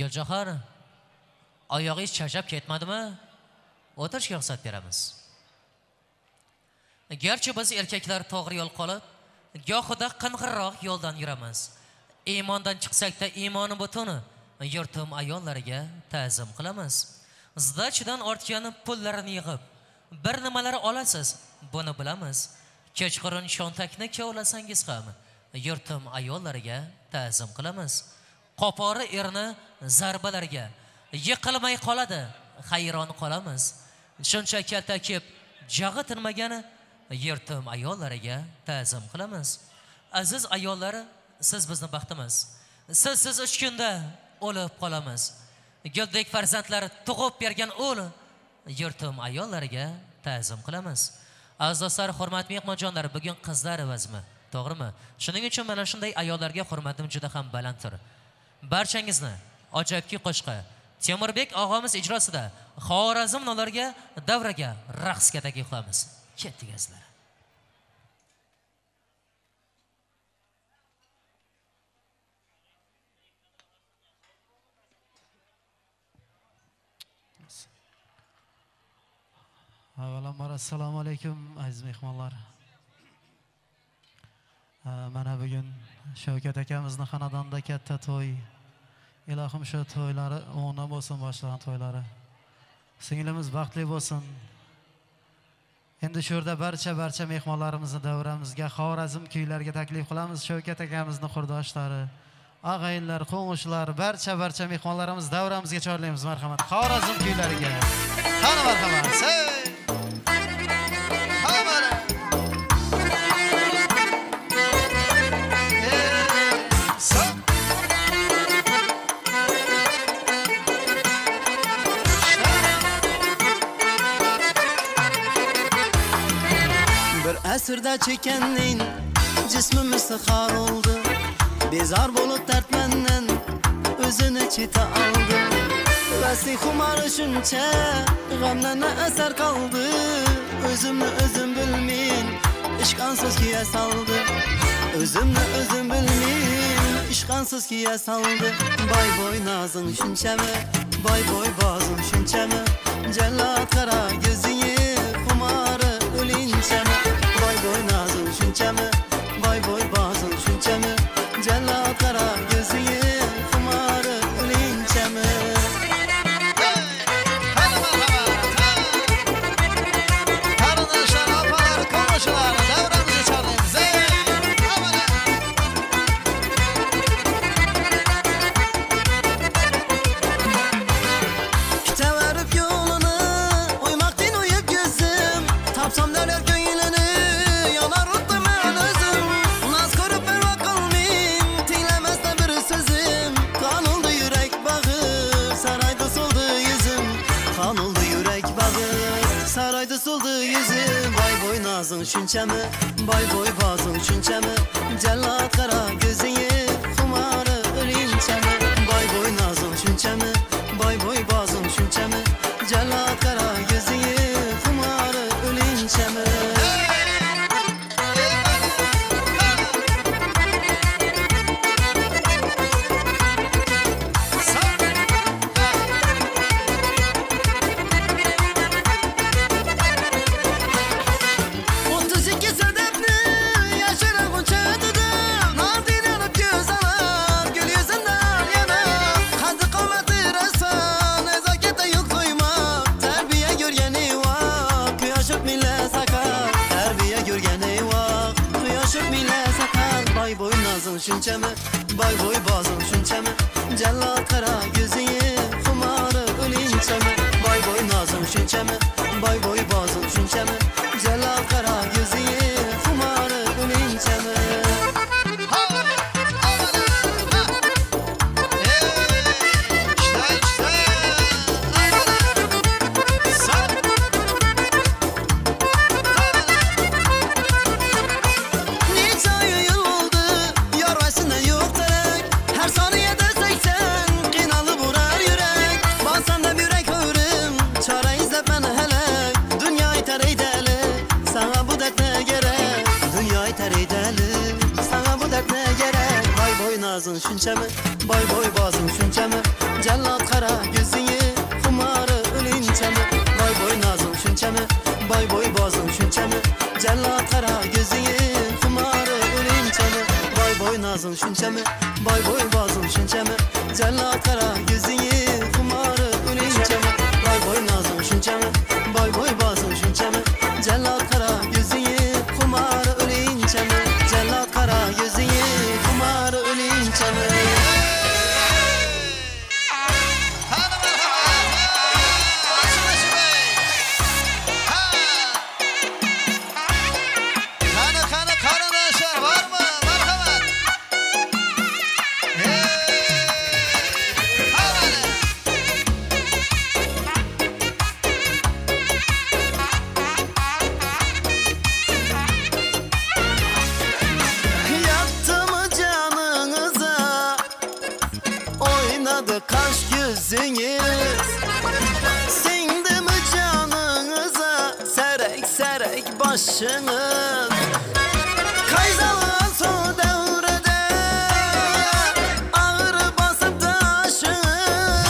Guljohar, oyog'ingiz charchab ketmadimi? O'tirishga ruxsat beramiz. Garchi biz erkaklar to'g'ri yo'l qolib, gohida qing'irroq yo'ldan yuramiz. Iymondan chiqsak-da iymoni butuni yurtim ayollariga ta'zim qilamiz. Zdachidan ortgan pullarini yig'ib, bir nimalar olasiz, buni bilamiz. Kechqurun shontakni kovlasangiz ham yurtim ayollariga ta'zim qilamiz. Qopori erni zarbalarga yiqilmay qoladi, hayron qolamiz. Shuncha kalta kep jag'i tinmagani yurtim ayollariga ta'zim qilamiz. Aziz ayollar, siz bizni baxtimiz. Siz 3 kunda o'lib qolamiz. Guldek farzandlar tug'ib bergan o'g'il yurtim ayollariga ta'zim qilamiz. Aziz do'stlar, hurmatli mehmonjonlar, bugun qizlar evazmi, to'g'rimi? Shuning uchun mana shunday ayollarga hurmatim juda ham balanddir. Barchangizni ajoyibki qo'shiqi Temurbek og'amiz ijrosida Xorazm nolariga davraga raqsga taklif qilamiz. Ketdik azizlar. Avvalambor assalomu alaykum aziz mehmonlar. Mana bugun Shavkat akamizni xonadonida katta to'y. Ilohim shu to'ylari o'ngdan bo'lsin, boshlagan to'ylari. Singlimiz baxtli bo'lsin. Endi shu yerda barcha mehmonlarimizni davramizga Xorazm kuylariga taklif qilamiz. Shavkat akamizni qurdoshlari, og'ayinlar, qo'ng'ishlar, barcha mehmonlarimiz davramizga chorlaymiz. Marhamat, Xorazm kuylariga. Qani marhamat. Asrda çekennin cismimiz sıkar oldu. Bezar bolup dertmenden özünü çita aldı. Vesi kumarı şunça gamdan eser kaldı. Özümle özüm bilmeyin işkansız kiye saldı. Özümle özüm bilmeyin işkansız kiye saldı. Bay boy nazın şunçeme, bay boy bazın şunçeme. Cellat kara gözünü kumarı ölünçeme. Bay boy nazın şunçeme, bay boy bazın şunçeme. Cellat kara gözünü kumarı ölünçeme. Nazın şunçeme, bay boy bazın şunçeme. Cellat kara gözünü kumarı ölünçeme. Bay boy nazın şunçeme, bay boy bazın şunçeme. Cellat kara gözünü kumarı ölünçeme. Şunçeme, bay boy bazın şunçeme. Cellat ne gerek? Dünyayı ter edelim, sana bu dert ne gerek? Bay boy nazın şunçamı, bay boy bazın şunçamı, cellat kara gözünü, kumarı ölünçamı. Bay boy nazın şunçamı, bay boy bazın şunçamı, cellat kara gözünü, kumarı ölünçamı. Bay boy nazın şunçamı, bay boy bazın şunçamı, cellat kara gözünü, kumarı ölünçamı. Bay boy nazın şunçamı, bay boy bazın şunçamı, cellat kara gözünü, kumarı ölünçamı. Cellat kara gözünü, kumarı ölünçamı. Sindi mi canınıza serek serek başınız? Kayzalan su devrede ağır basıp taşınız.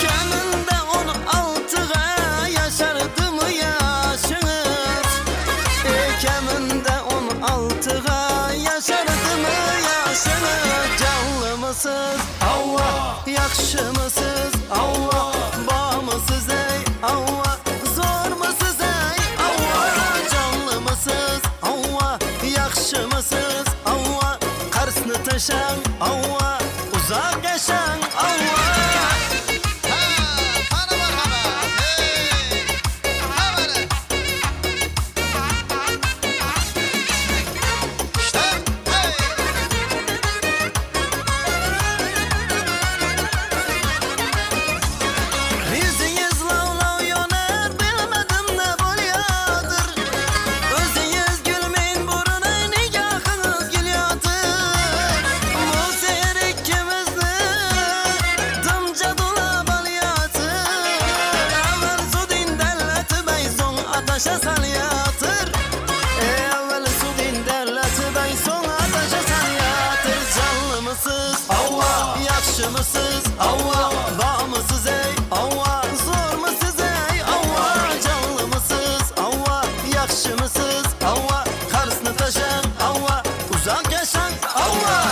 Könlünde 16'a yaşardı mı yaşınız? Könlünde 16'a yaşardı mı yaşınız? Canlı mısınız? Allah yakşı mısınız? Allah bağ mısınız ey? Allah zor mısınız ey? Allah canlı mısınız? Allah yakşı mısınız? Allah karşısını taşan Allah uzak yaşan Allah. Ateşe sal yatır. Evvel su din derleti ben son ateşe sal yatır. Canlı mısınız? Allah yakşı mısınız? Allah bağ mısınız ey? Allah zor mısınız ey? Allah canlı mısınız? Allah yakşı mısınız? Allah karşısını taşan Allah uzak yaşan Allah.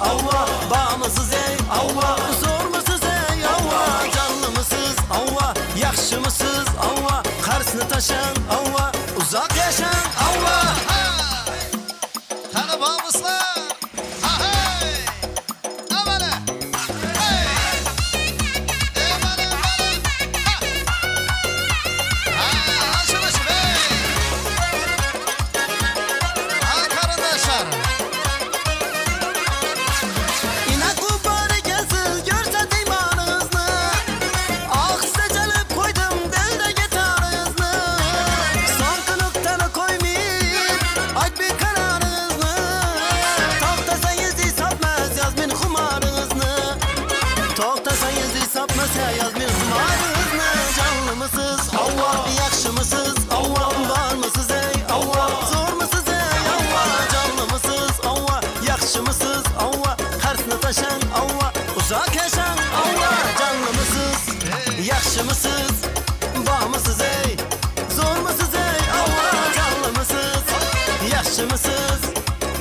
Allah bağ mısınız ey? Allah zor mısınız ey? Allah canlı mısınız? Allah yakşı mısınız? Allah karşısını taşan Allah uzak yaşan Allah. Hani bağ mısınız? Yaz bir kumarınızı canlı mısınız? Allah yakşı mısınız? Allah var mısınız ey? Allah zor mısınız ey? Allah canlı mısınız? Allah yakşı mısınız? Allah karşısına taşan Allah uzak yaşan Allah canlı mısınız? Yakşı mısınız? Bağ mısınız ey? Zor mısınız ey? Allah canlı mısınız? Yakşı mısınız?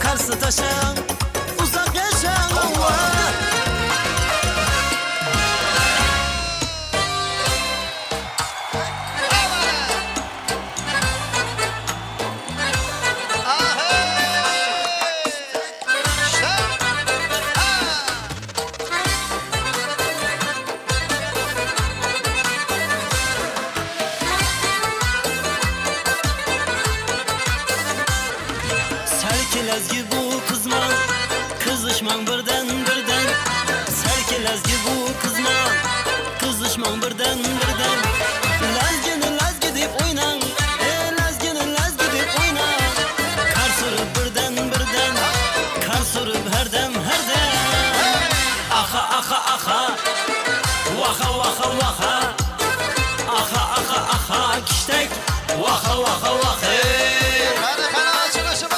Karşısına taşan uzak yaşan Allah. birden serkelezgi bu kızman kızışman birden lazgini deb oynan lazgini deb oynan kar surib birden kar surib herdem aha vaha aha kishtek vaha Qani açılışım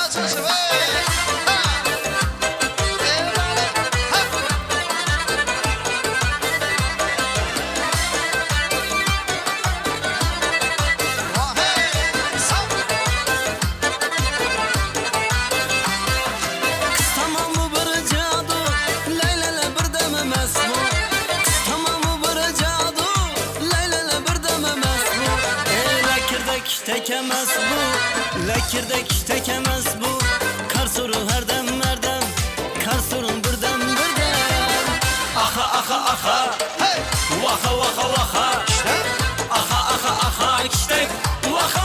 Lakirdek tekemez bu kar soru herdem kar sorun birden aha vaha aha kiştek vaha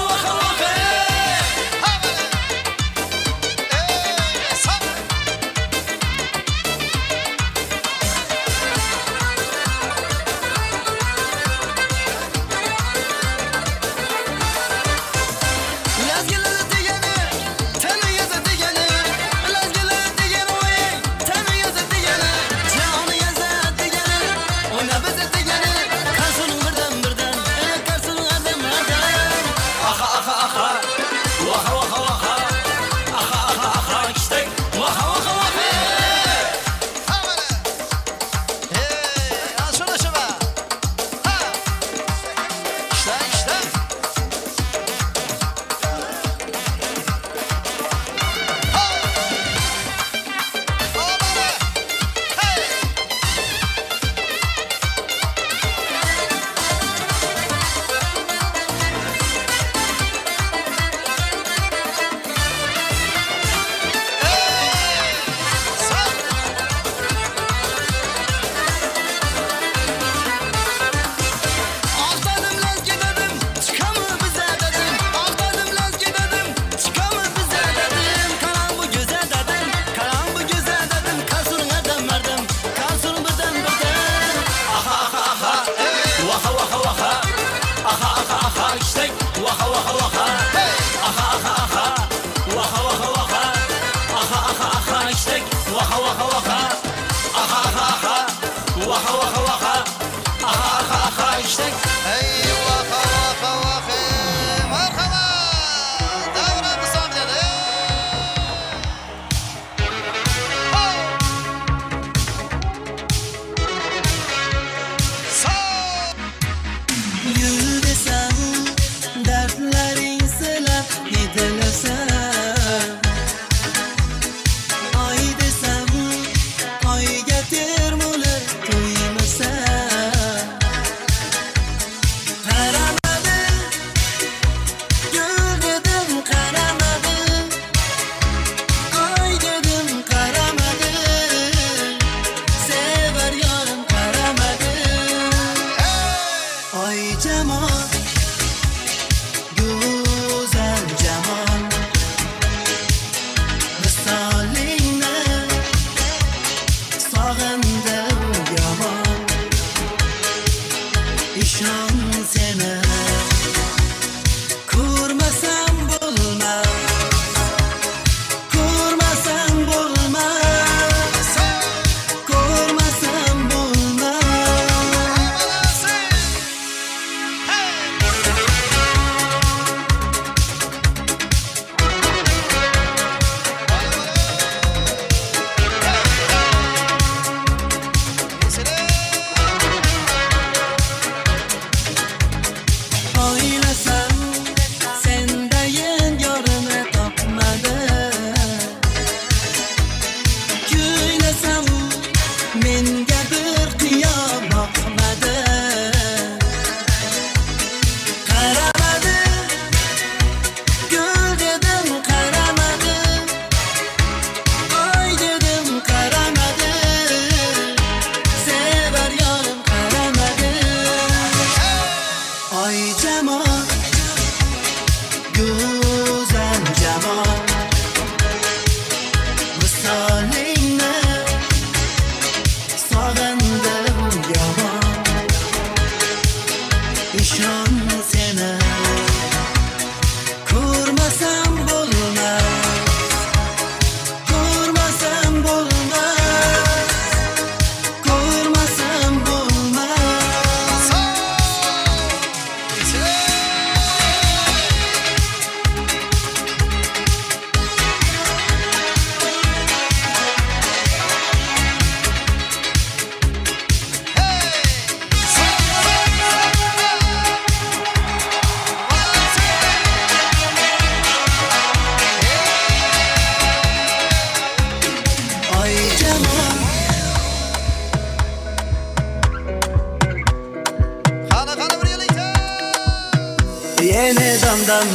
dam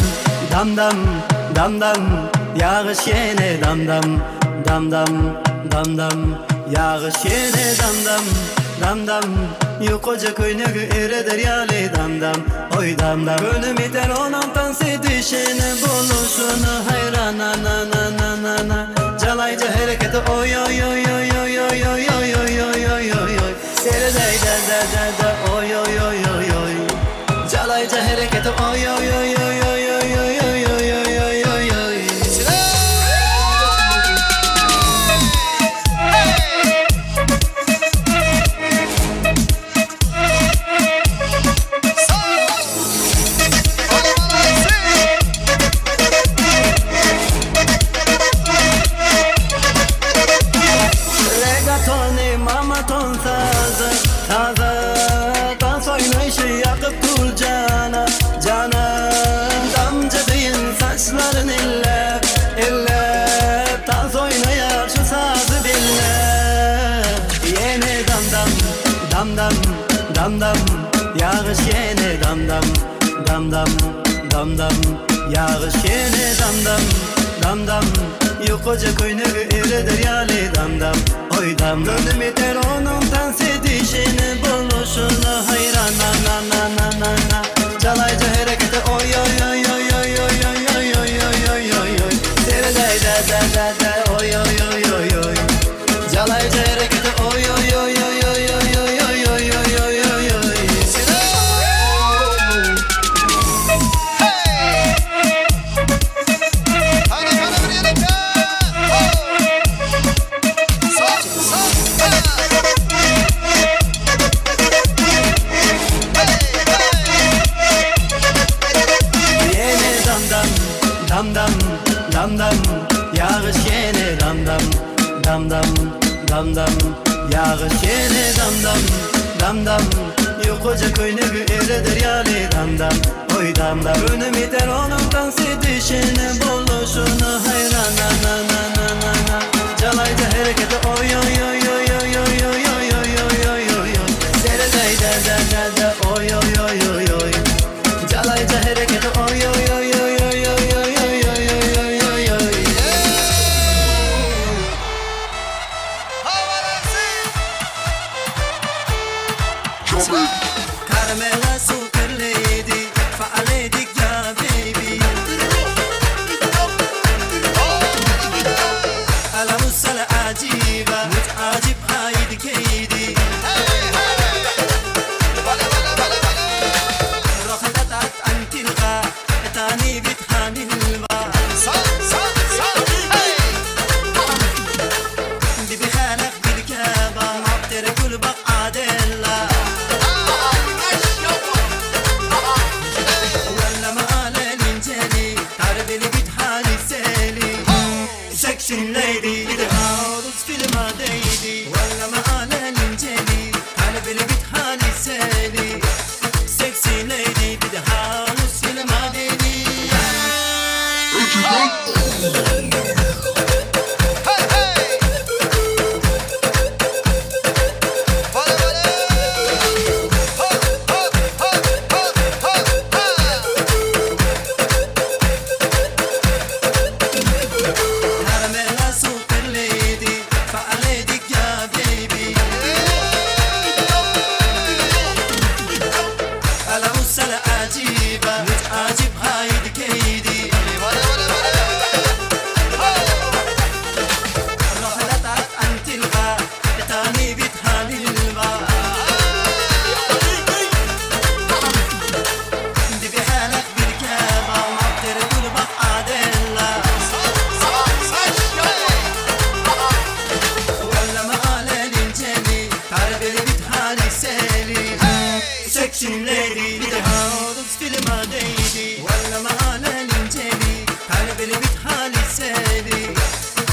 dam dam dam dam yağış yine dam dam dam dam dam dam yağış yine dam dam dam dam yukoca koynuğu ere deryale dam dam oy dam dam gönlüm iter onun dans edişini buluşunu hayran na na na na na calayca hareketi oy oy oy oy oy oy oy oy oy oy oy oy oy sere day da da da da oy oy oy oy oy calayca hareketi oy oy oy oy oy oy oy oy oy oy oy oy Regatoni mama ton sazı taze dans oynayışı yakıp dur cana cana damcı deyin saçların ille ille dans oynayar şu sazı bille yine dam dam dam dam dam dam yağış yine dam dam dam dam dam dam yağış yine dam dam dam dam yukoca koynuğu ere deryale dam dam oy dam gönlüm iter onun dans edişini buluşuna hayran na na na na na na calayca hareketi oy oy oy oy oy oy oy oy oy oy oy oy oy sere day da da da da oy oy oy oy oy calayca hareketi oy oy oy oy oy oy oy oy oy oy oy oy oy dam dam dam dam yağış yine dam dam dam dam dam dam yağış yine dam dam dam dam yukoca koynuğu ere deryale dam dam oy dam dam gönlüm iter onun dans edişini buluşunu hayran na na na na na na calayca hareketi oy oy oy oy oy oy oy oy oy oy oy oy oy sere day da da da da oy oy oy oy oy calayca hareketi oy oy oy oy oy oy oy oy Caramella super lady فعليدك يا بيبي ألا مسألة عجيبة متعجب هايدي كيدي رخدت عن تلغى تاني بتهاني الماء دي بخانق بالكابة معبتر كل بقعة دلة Sexy lady bir de havuz filma değdi Valla mahalle linceli Kalbili bit hali seli Sexy lady bir de havuz filma değdi Sexy lady bir de havuz filma değdi Valla mahalle linceli Kalbili bit hali seli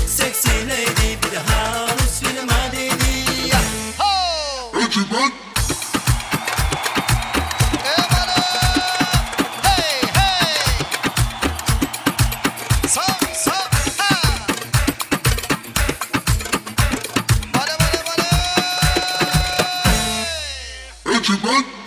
Sexy lady bir de havuz filma değdi Hey,